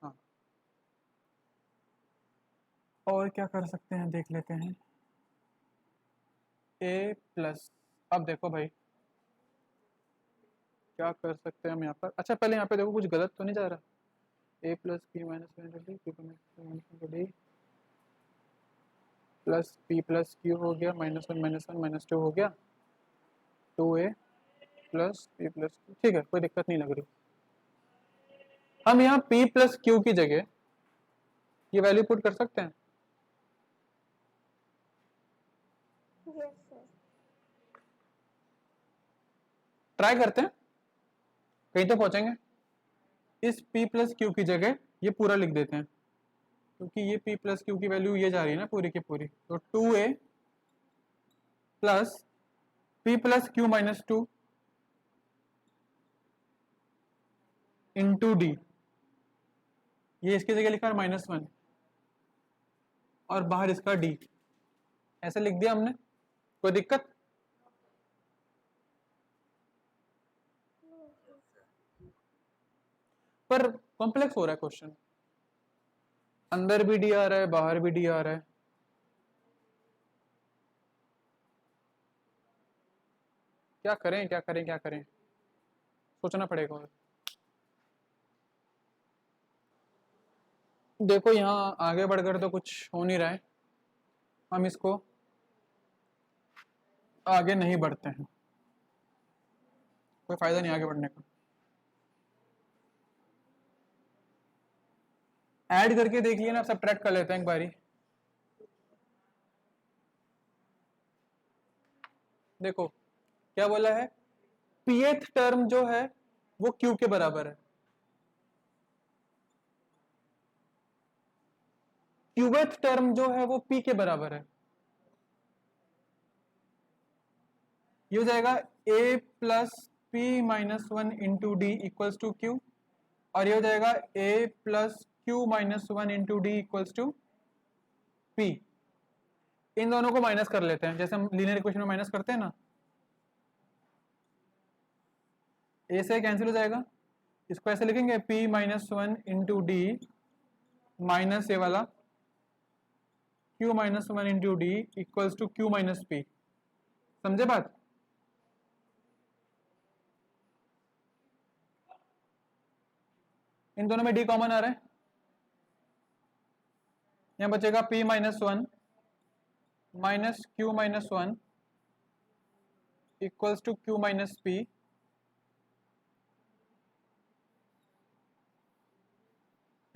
हाँ, और क्या कर सकते हैं देख लेते हैं। a प्लस, अब देखो भाई क्या कर सकते हैं हम यहाँ पर। अच्छा पहले यहाँ पे देखो कुछ गलत तो नहीं जा रहा, a plus P minus one D plus P plus Q हो गया, माइनस वन माइनस टू हो गया, 2a plus P plus Q. ठीक है, कोई दिक्कत नहीं लग रही। हम यहाँ p प्लस क्यू की जगह ये वैल्यू पुट कर सकते हैं। yes sir. ट्राई करते हैं, कहीं तो पहुंचेंगे। इस p प्लस क्यू की जगह ये पूरा लिख देते हैं, क्योंकि ये p प्लस क्यू की वैल्यू ये जा रही है ना पूरी की पूरी। तो 2a plus p plus Q minus two into D, ये इसकी जगह लिखा है माइनस वन, और बाहर इसका d, ऐसे लिख दिया हमने। कोई दिक्कत? पर कॉम्प्लेक्स हो रहा है क्वेश्चन, अंदर भी डी आ रहा है बाहर भी डी आ रहा है। क्या करें क्या करें क्या करें, सोचना पड़ेगा। और देखो यहाँ आगे बढ़कर तो कुछ हो नहीं रहा है, हम इसको आगे नहीं बढ़ते हैं, कोई फायदा नहीं आगे बढ़ने का। ऐड करके देख लिया ना, सब्ट्रैक्ट कर लेते हैं एक बारी। देखो क्या बोला है, pth टर्म जो है वो q के बराबर है, qth टर्म जो है वो p के बराबर है। ये हो जाएगा a plus P minus one into D equals to Q, और ये हो जाएगा a plus Q minus one into D equals to p। इन दोनों को माइनस कर लेते हैं, जैसे हम लीनियर इक्वेशन में माइनस करते हैं ना, a से कैंसिल हो जाएगा, इसको ऐसे लिखेंगे p minus one into D minus A वाला q minus one into D equals to q minus P. समझे बात? इन दोनों में d कॉमन आ रहा है, यहाँ बचेगा p minus one minus Q minus one equals to q minus P.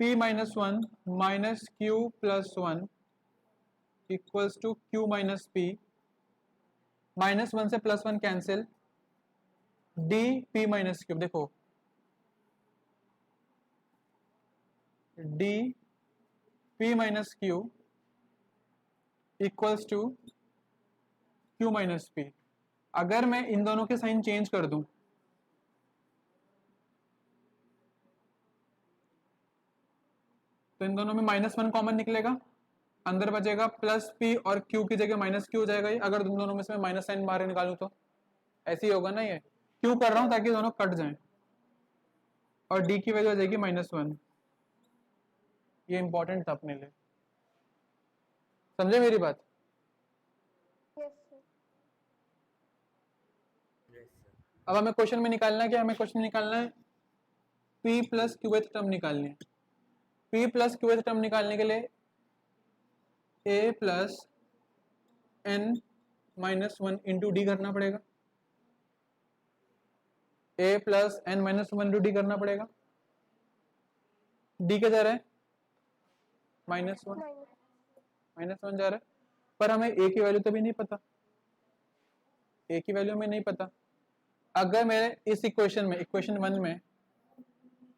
p minus one minus Q plus one equals to q minus P. Minus one से plus one cancel, D p minus Q. देखो D p minus Q equals to q minus P. अगर मैं इन दोनों के sign change कर दूं तो इन दोनों में -1 कॉमन निकलेगा, अंदर बचेगा प्लस पी और क्यू की जगह माइनस क्यू हो जाएगा ये, अगर तुम दोनों में से माइनस साइन बाहर निकालूं तो ऐसे ही होगा ना। ये क्यों कर रहा हूं, ताकि दोनों कट जाएं, और डी की वैल्यू आ जाएगी -1। ये इंपॉर्टेंट था अपने लिए, समझे मेरी बात? Yes sir. Yes, sir. अब हमें क्वेश्चन में निकालना है क्या, हमें क्वेश्चन में निकालना है p प्लस क्यूएथ टर्म निकालनी है। p प्लस क्यूएथ टर्म निकालने के लिए a plus n minus 1 into D करना पड़ेगा, a plus n minus 1 into D करना पड़ेगा। डी क्या जा रहा है, -1, -1 जा रहा है, पर हमें a की वैल्यू तो भी नहीं पता, a की वैल्यू में नहीं पता। अगर मैं इस इक्वेशन में, इक्वेशन 1 में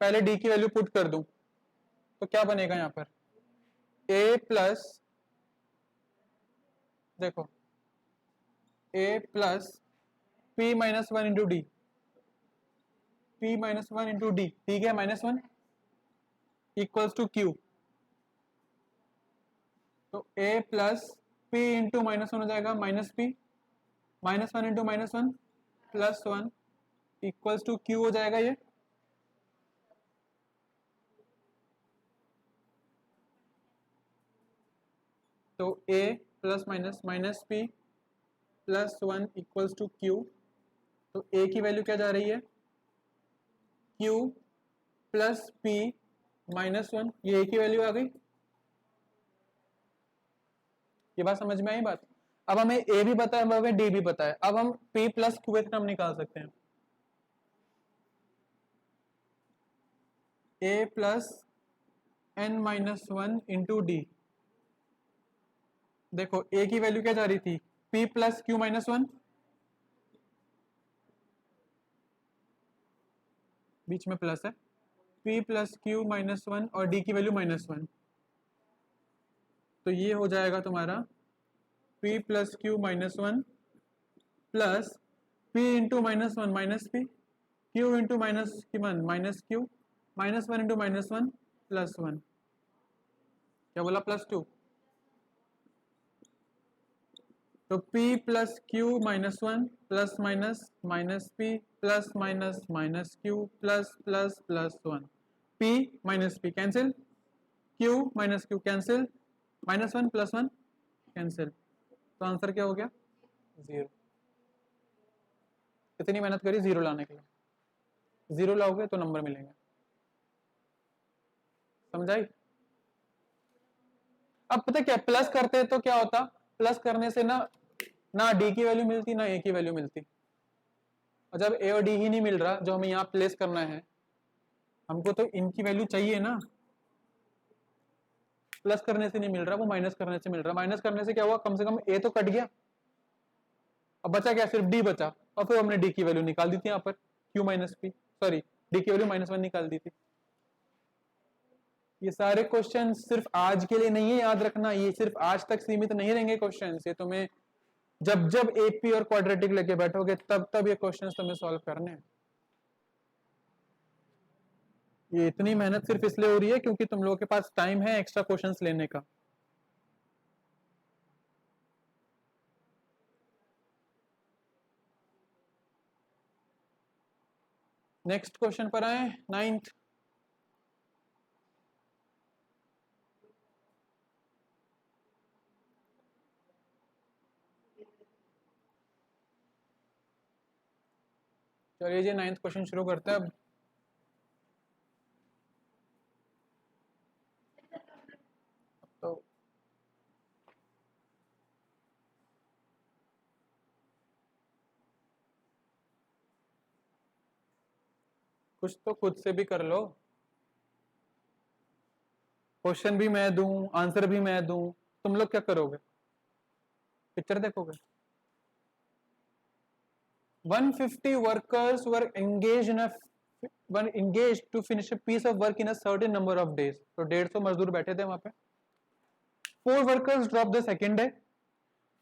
पहले d की वैल्यू पुट कर दूं तो क्या बनेगा यहाँ पर, a प्लस, देखो a plus p minus 1 into D, p minus 1 into D, ठीक है, -1 इक्वल्स टू q, तो a प्लस p इंटू -1 हो जाएगा minus p, -1 into -1 plus 1 equals to q हो जाएगा ये। तो a plus minus minus p plus 1 equals to q, तो a की वैल्यू क्या जा रही है, q प्लस p -1, ये a की वैल्यू आ गई। ये बात समझ में आई बात? अब हमें a भी पता है, अब हमें d भी पता है, अब हम p प्लस q टर्म निकाल सकते हैं। a plus n minus 1 into D, देखो a की वैल्यू क्या जा रही थी, p प्लस क्यू माइनस 1, बीच में प्लस है, p प्लस क्यू माइनस 1 और d की वैल्यू -1, तो ये हो जाएगा तुम्हारा p plus Q -1 plus p into -1 minus p, q into -1 minus q, -1 into -1 plus 1, क्या बोला, +2, तो p plus Q -1 plus minus minus p plus minus minus q plus plus plus 1, p minus p cancel, q minus q cancel, -1 plus 1 cancel, तो answer क्या हो गया, 0। इतनी मेहनत करी 0 लाने के लिए, 0 लाओगे तो नंबर मिलेंगे, समझाई? अब पता क्या, प्लस करते तो क्या होता, प्लस करने से ना डी की वैल्यू मिलती ना ए की वैल्यू मिलती, और जब ए और डी ही नहीं मिल रहा जो हमें यहाँ प्लेस करना है, हमको तो इनकी वैल्यू चाहिए ना, प्लस करने से नहीं मिल रहा, वो माइनस करने से मिल रहा, माइनस करने से क्या हुआ, कम से कम ए तो कट गया, अब बचा क्या, सिर्फ डी बचा, और फिर हमने डी की वैल्यू निकाल दी थी यहाँ पर, Q minus P, sorry D की वैल्यू -1 निकाल दी थी। ये सारे क्वेश्चन सिर्फ आज के लिए नहीं है, याद रखना, ये सिर्फ आज तक सीमित नहीं रहेंगे क्वेश्चन, ये तुम्हें जब जब एपी और क्वाड्रेटिक लेके बैठोगे तब तब ये क्वेश्चन तुम्हें सॉल्व करने हैं। ये इतनी मेहनत सिर्फ इसलिए हो रही है क्योंकि तुम लोगों के पास टाइम है एक्स्ट्रा क्वेश्चंस लेने का। नेक्स्ट क्वेश्चन पर आए, 9th। चलिए जी 9th क्वेश्चन शुरू करते हैं अब। तो कुछ तो खुद से भी कर लो, क्वेश्चन भी मैं दूं आंसर भी मैं दूं, तुम लोग क्या करोगे, पिक्चर देखोगे। 150 workers were engaged to finish a piece of work in a certain number of days। तो 150 मजदूर बैठे थे वहां पे। 4 workers dropped the second day,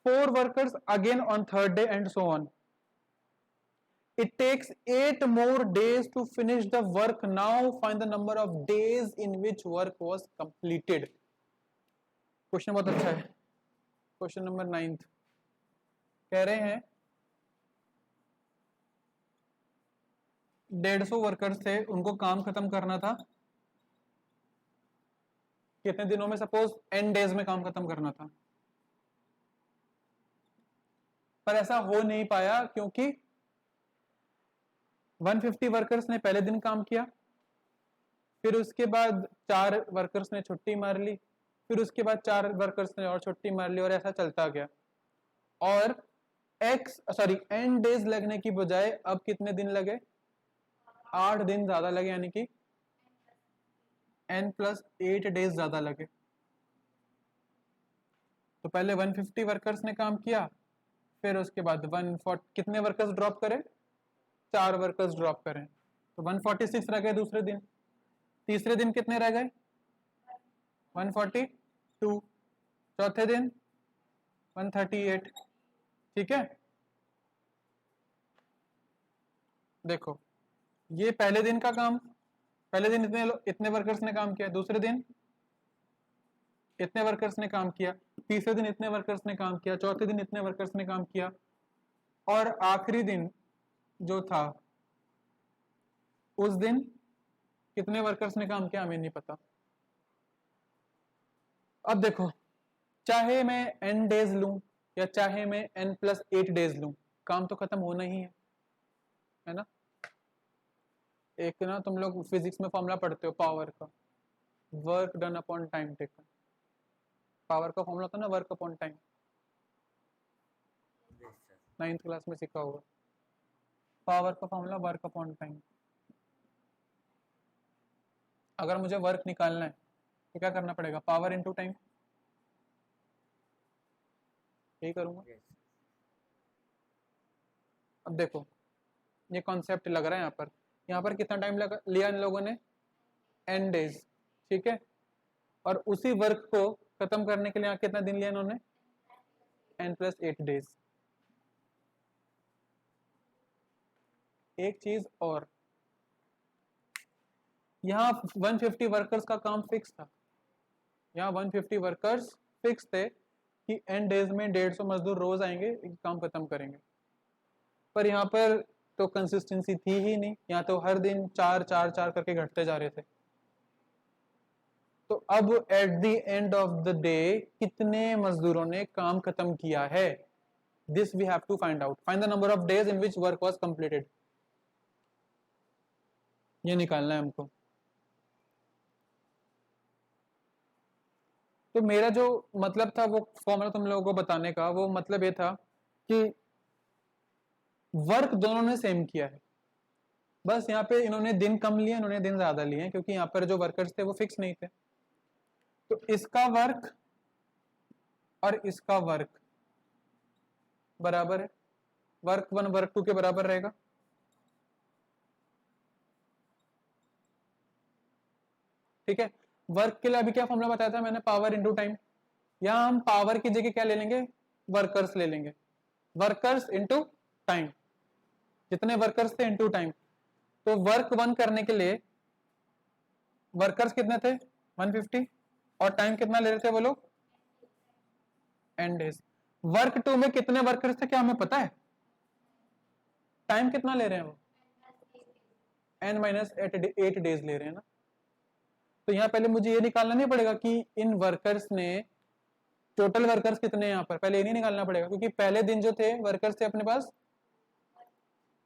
4 workers again on third day and so on। It takes 8 more days to finish the work. Now find the number of days in which work was completed. Question बहुत अच्छा है. Question number 9 कह रहे हैं 150 workers थे, उनको काम खत्म करना था कितने दिनों में? सपोज n डेज में काम खत्म करना था, पर ऐसा हो नहीं पाया क्योंकि 150 वर्कर्स ने पहले दिन काम किया, फिर उसके बाद 4 वर्कर्स ने छुट्टी मार ली, फिर उसके बाद 4 वर्कर्स ने और छुट्टी मार ली, और ऐसा चलता गया. और n डेज लगने की बजाय अब कितने दिन लगे? 8 दिन ज्यादा लगे, यानी कि n+8 डेज ज्यादा लगे. तो पहले 150 वर्कर्स ने काम किया, फिर उसके बाद 140 कितने वर्कर्स ड्रॉप करें? 4 वर्कर्स ड्रॉप करें, तो 146 रह गए दूसरे दिन. तीसरे दिन कितने रह गए? 142. चौथे दिन 138. ठीक है, देखो ये पहले दिन का काम, पहले दिन इतने वर्कर्स ने काम किया, दूसरे दिन इतने वर्कर्स ने काम किया, तीसरे दिन इतने वर्कर्स ने काम किया, चौथे दिन इतने वर्कर्स ने काम किया, और आखिरी दिन जो था उस दिन कितने वर्कर्स ने काम किया हमें नहीं पता. अब देखो, चाहे मैं n डेज लूं या चाहे मैं n+8 डेज लूं, काम तो खत्म होना ही है ना. एक ना तुम लोग फिजिक्स में फॉर्मूला पढ़ते हो पावर का, work done upon time taken. Power का फॉर्मूला होता है ना work upon time, Yes, sir. 9th class में सीखा होगा. पावर का फॉर्मूला वर्क अपॉन टाइम. अगर मुझे वर्क निकालना है तो क्या करना पड़ेगा? Power into time. यही करूंगा. Yes, sir. अब देखो ये कॉन्सेप्ट लग रहा है यहाँ पर कितना टाइम लिया इन लोगों ने? n days. ठीक है, और उसी वर्क को खत्म करने के लिए यहाँ कितना दिन लिया इन्होंने? n+8 days. एक चीज और, यहाँ 150 वर्कर्स का काम फिक्स था. यहाँ 150 वर्कर्स फिक्स थे कि n डेज में 150 मजदूर रोज आएंगे, काम खत्म करेंगे. पर यहाँ पर तो कंसिस्टेंसी थी ही नहीं, यहाँ तो हर दिन 4 करके घटते जा रहे थे. तो अब at the end of the day कितने मजदूरों ने काम खत्म किया है? This we have to find out. Find the number of days in which work was completed. ये निकालना है हमको. तो मेरा जो मतलब था वो फॉर्मूला तुम लोगों को बताने का, वो मतलब ये था कि वर्क दोनों ने सेम किया है, बस यहाँ पे इन्होंने दिन कम लिए, इन्होंने दिन ज्यादा लिए, क्योंकि यहाँ पर जो वर्कर्स थे वो फिक्स नहीं थे. तो इसका वर्क और इसका वर्क बराबर है. वर्क 1 वर्क 2 के बराबर रहेगा. ठीक है, वर्क के लिए अभी क्या फॉर्मूला बताया था मैंने? Power into time. यहां हम पावर की जगह क्या ले लेंगे? वर्कर्स ले लेंगे. वर्कर्स इनटू टाइम, जितने वर्कर्स थे इनटू टाइम. तो वर्क 1 करने के लिए वर्कर्स कितने थे? 150, और टाइम कितना ले रहे थे वो लोग? n days. वर्क 2 में कितने वर्कर्स थे क्या हमें पता है? टाइम कितना ले रहे हैं वो? n-8 डेज ले रहे हैं ना. तो यहाँ पहले मुझे ये निकालना नहीं पड़ेगा कि इन वर्कर्स ने, टोटल वर्कर्स कितने हैं यहाँ पर, पहले ये नहीं निकालना पड़ेगा, क्योंकि पहले दिन जो थे वर्कर्स थे अपने पास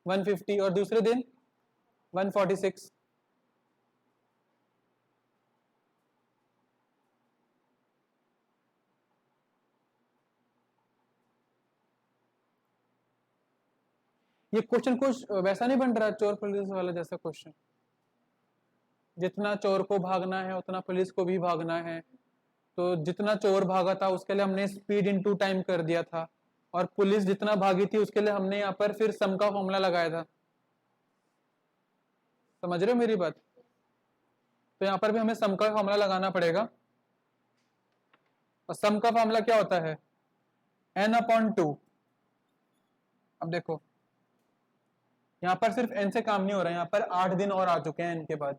150 और दूसरे दिन 146. ये क्वेश्चन कुछ वैसा नहीं बन रहा चोर पुलिस वाला जैसा क्वेश्चन. जितना चोर को भागना है उतना पुलिस को भी भागना है. तो जितना चोर भागा था उसके लिए हमने स्पीड इनटू टाइम कर दिया था, और पुलिस जितना भागी थी उसके लिए हमने यहाँ पर फिर सम का फॉर्मूला लगाया था. समझ रहे हो मेरी बात? तो यहाँ पर भी हमें सम का फॉर्मूला लगाना पड़ेगा. और सम का फॉर्मूला क्या होता है? n/2. अब देखो यहाँ पर सिर्फ n से काम नहीं हो रहा है, यहाँ पर 8 दिन और आ चुके हैं n के बाद।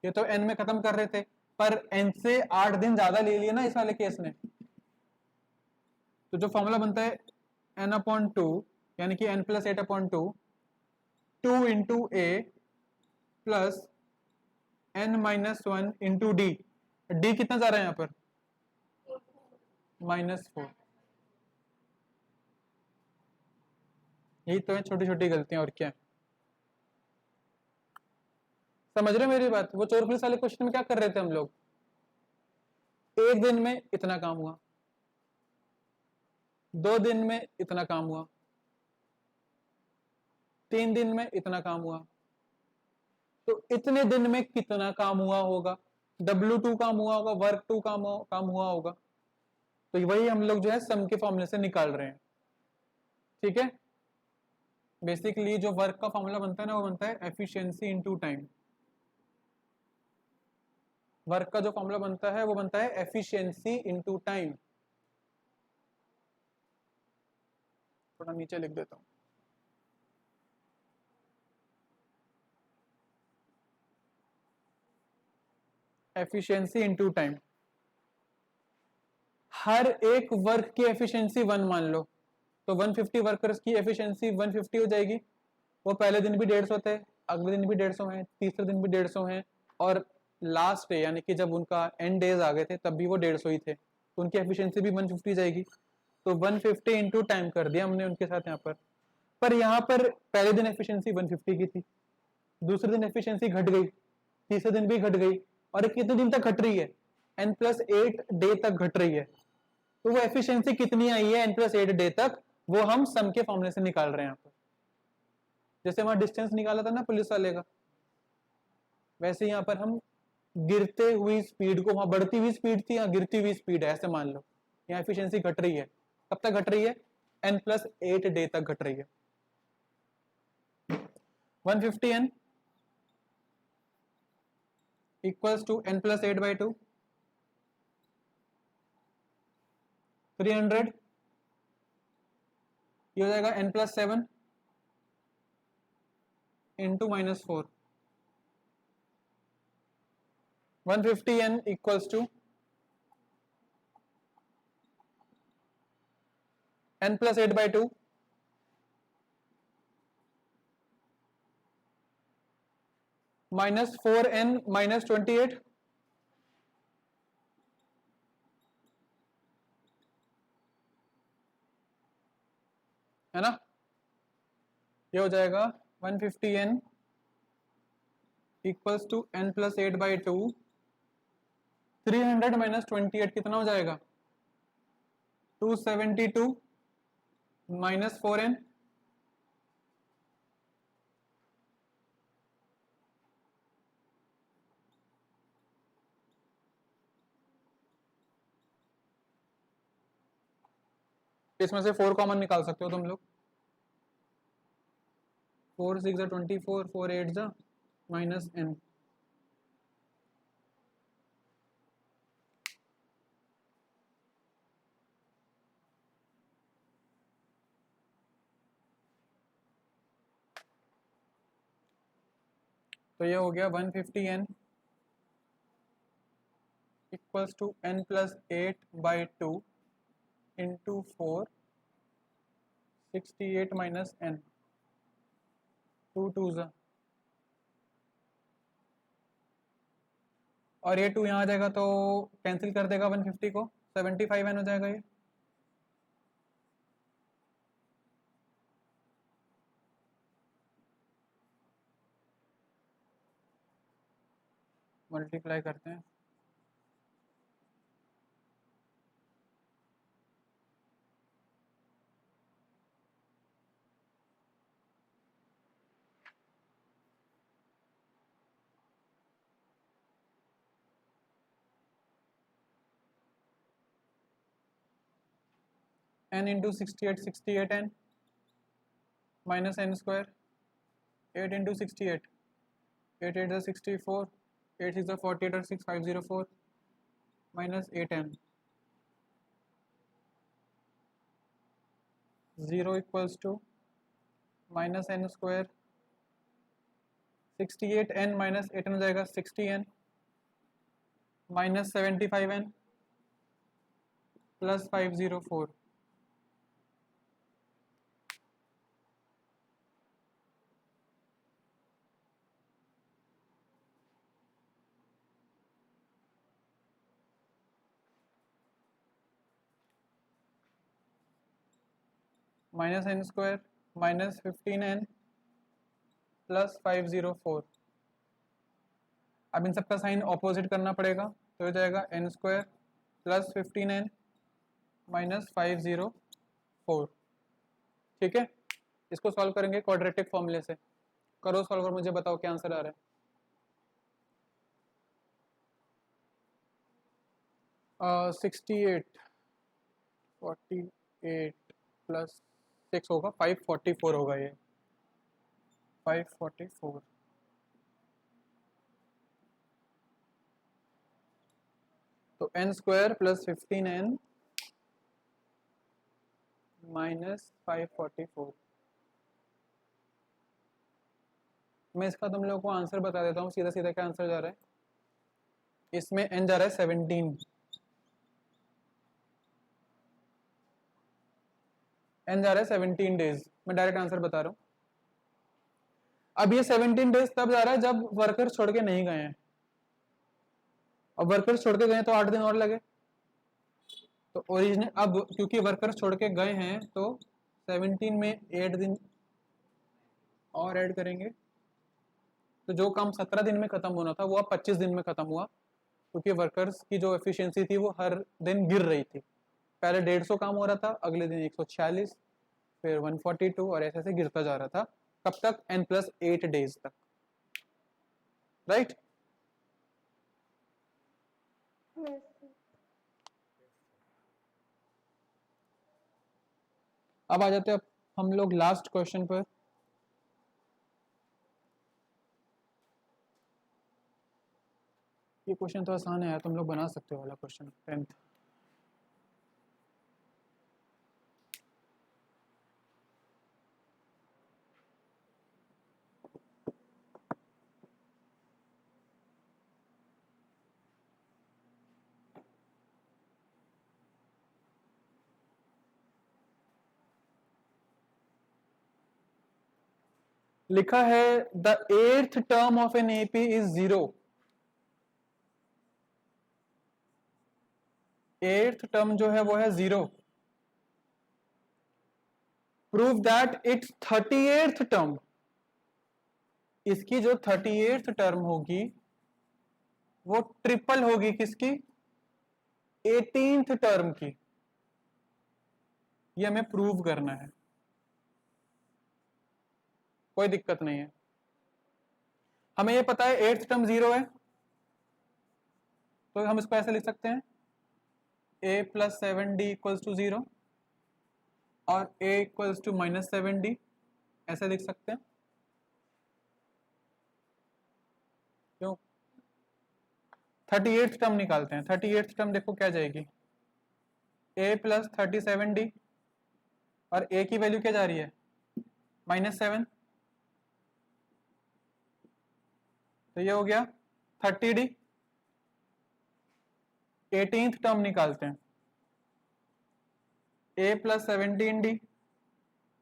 ये तो n में खत्म कर रहे थे, पर n से 8 दिन ज्यादा ले लिए ना इस वाले केस में। तो जो फॉर्मूला बनता है n/2 यानी कि n + 8/2 2 into A plus n-1 into D. D कितना जा रहा है यहाँ पर? -4। यही तो है छोटी छोटी गलतियां, और क्या है। समझ रहे मेरी बात? वो चोर पुलिस वाले क्वेश्चन में क्या कर रहे थे हम लोग? एक दिन में इतना काम हुआ, 2 दिन में इतना काम हुआ, 3 दिन में इतना काम हुआ, तो इतने दिन में कितना काम हुआ होगा? W2 काम हुआ होगा, वर्क 2 काम हुआ होगा। तो वही हम लोग जो है सम के फॉर्मूले से निकाल रहे हैं। ठीक है, बेसिकली जो वर्क का फॉर्मूला बनता है ना, वो बनता है एफिशिएंसी इनटू टाइम। वर्क का जो फॉर्मूला बनता है वो बनता है एफिशिएंसी इनटू टाइम। थोड़ा नीचे लिख देता हूं। Efficiency into time. हर एक वर्क की एफिशिएंसी 1 मान लो, तो 150 वर्कर्स की एफिशिएंसी 150 हो जाएगी। वो पहले दिन भी 150 थे, अगले दिन भी 150 हैं, तीसरे दिन भी 150 हैं, और लास्ट डे यानी कि जब उनका एंड डेज आ गए थे तब भी वो 150 ही थे, तो उनकी एफिशिएंसी भी 150 जाएगी। तो 150 इंटू टाइम कर दिया हमने उनके साथ यहाँ पर यहाँ पर पहले दिन एफिशिएंसी 150 की थी, दूसरे दिन एफिशिएंसी घट गई, तीसरे दिन भी घट गई, और कितने दिन तक घट रही है? n+8 डे तक घट रही है। तो वो एफिशिएंसी कितनी आई है n+8 डे तक, वो हम सम के फॉर्मूले से निकाल रहे हैं यहाँ पर। जैसे वहां डिस्टेंस निकाला था ना पुलिस वाले का, वैसे यहाँ पर हम गिरते हुई स्पीड को, वहां बढ़ती हुई स्पीड थी, यहाँ गिरती हुई स्पीड है, ऐसे मान लो। यहाँ एफिशिएंसी घट रही है, कब तक घट रही है? n+8 डे तक घट रही है। 150n इक्वल्स टू n+8/2, 300, ये हो जाएगा n+7 into -4। 150n equals to n+8/2 -4n -28, है ना? ये हो जाएगा 150n इक्वल्स टू n+8/2, 300 -28 कितना हो जाएगा? 272 -4n, इसमें से 4 कॉमन निकाल सकते हो तुम लोग। 4 6 24, 4 8 -n। तो ये हो गया 150n equals to n+8/2 into 4, 68 -n, 2 2 और ये 2 यहाँ आ जाएगा तो कैंसिल कर देगा 150 को, 75n हो जाएगा ये। मल्टीप्लाई करते हैं, n into 68 68n minus n square, 8 into 68, 8 8 64, 8 6 48 और 6 504 minus 8n, 0 equals to minus n square 68n minus 8n हो जाएगा 60n minus 75n plus 504। Minus N square minus 15n plus 504। अब इन सबका साइन ऑपोजिट करना पड़ेगा, तो हो जाएगा N square plus 15n minus 504। ठीक है, इसको सॉल्व करेंगे क्वाड्रेटिक फॉर्मूले से। करो सॉल्व और मुझे बताओ क्या आंसर आ रहा है। 68 48 प्लस 6 होगा 544 होगा ये 544। तो N square plus 15n minus 544। मैं इसका तुम लोगों को आंसर बता देता हूँ सीधा सीधा क्या आंसर जा रहा है। इसमें n जा रहा है 17, n जा रहा है 17 डेज। मैं डायरेक्ट आंसर बता रहा हूँ। अब ये 17 डेज तब जा रहा है जब वर्कर छोड़ के नहीं गए हैं, अब वर्कर्स छोड़ के गए तो 8 दिन और लगे। तो ओरिजिनल अब क्योंकि वर्कर्स छोड़ के गए हैं तो 17 में 8 दिन और ऐड करेंगे, तो जो काम 17 दिन में खत्म होना था वो अब 25 दिन में खत्म हुआ, क्योंकि वर्कर्स की जो एफिशिएंसी थी वो हर दिन गिर रही थी। पहले 150 काम हो रहा था, अगले दिन 146, फिर 142 और ऐसे ऐसे गिरता जा रहा था। कब तक? n+8 डेज तक, राइट? Yes sir. अब आ जाते हैं हम लोग लास्ट क्वेश्चन पर। ये क्वेश्चन तो आसान है यार, तुम लोग बना सकते हो वाला क्वेश्चन 10th। लिखा है the 8th term of an AP is 0। 8th term जो है वो है 0। Prove that it's 38th term, इसकी जो 38th टर्म होगी वो ट्रिपल होगी किसकी? 18th टर्म की। ये हमें प्रूव करना है, कोई दिक्कत नहीं है। हमें ये पता है 8th टर्म 0 है, तो हम इसको ऐसे लिख सकते हैं a plus 7d equals to 0 और a equals to minus 7d, ऐसे लिख सकते हैं। क्यों? 38th टर्म निकालते हैं। 38th टर्म देखो क्या जाएगी, a प्लस 37d और a की वैल्यू क्या जा रही है? -7। तो ये हो गया 30d। 18th टर्म निकालते हैं, a प्लस 17d,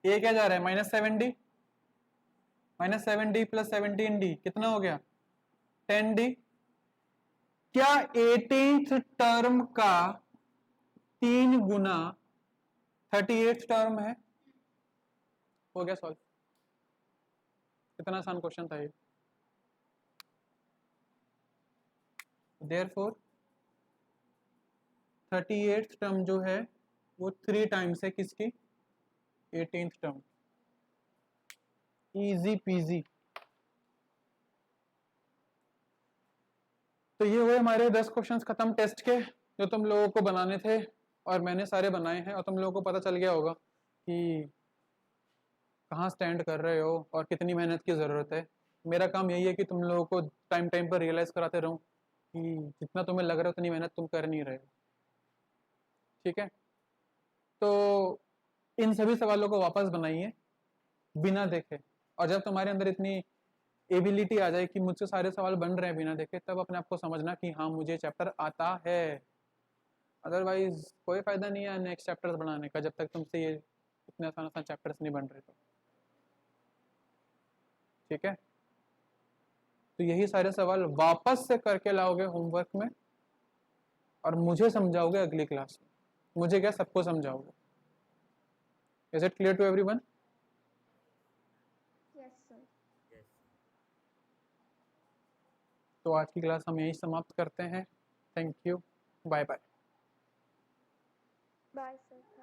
a क्या जा रहा है? -7d, -7d प्लस 17d कितना हो गया? 10d। क्या 18th टर्म का 3 गुना 38th टर्म है? हो गया सॉल्व। कितना आसान क्वेश्चन था ये। देयरफॉर 38th टर्म जो है वो 3 टाइम्स है किसकी? 18th term. Easy PG. तो ये हुए हमारे 10 क्वेश्चंस खत्म टेस्ट के, जो तुम लोगों को बनाने थे और मैंने सारे बनाए हैं, और तुम लोगों को पता चल गया होगा कि कहाँ स्टैंड कर रहे हो और कितनी मेहनत की ज़रूरत है। मेरा काम यही है कि तुम लोगों को टाइम टाइम पर रियलाइज़ कराते रहूँ कि जितना तुम्हें लग रहा है उतनी मेहनत तुम कर नहीं रहे हो। ठीक है, तो इन सभी सवालों को वापस बनाइए बिना देखे, और जब तुम्हारे अंदर इतनी एबिलिटी आ जाए कि मुझसे सारे सवाल बन रहे हैं बिना देखे, तब अपने आप को समझना कि हाँ मुझे चैप्टर आता है। अदरवाइज कोई फायदा नहीं है नेक्स्ट चैप्टर्स बनाने का जब तक तुमसे ये इतने आसान आसान चैप्टर्स नहीं बन रहे। तो ठीक है, तो यही सारे सवाल वापस से करके लाओगे होमवर्क में और मुझे समझाओगे अगली क्लास में। मुझे क्या, सबको समझाओगे। Is it clear to everyone? Yes sir. Yes. तो आज की क्लास हम यही समाप्त करते हैं। Thank you, bye bye. Bye sir.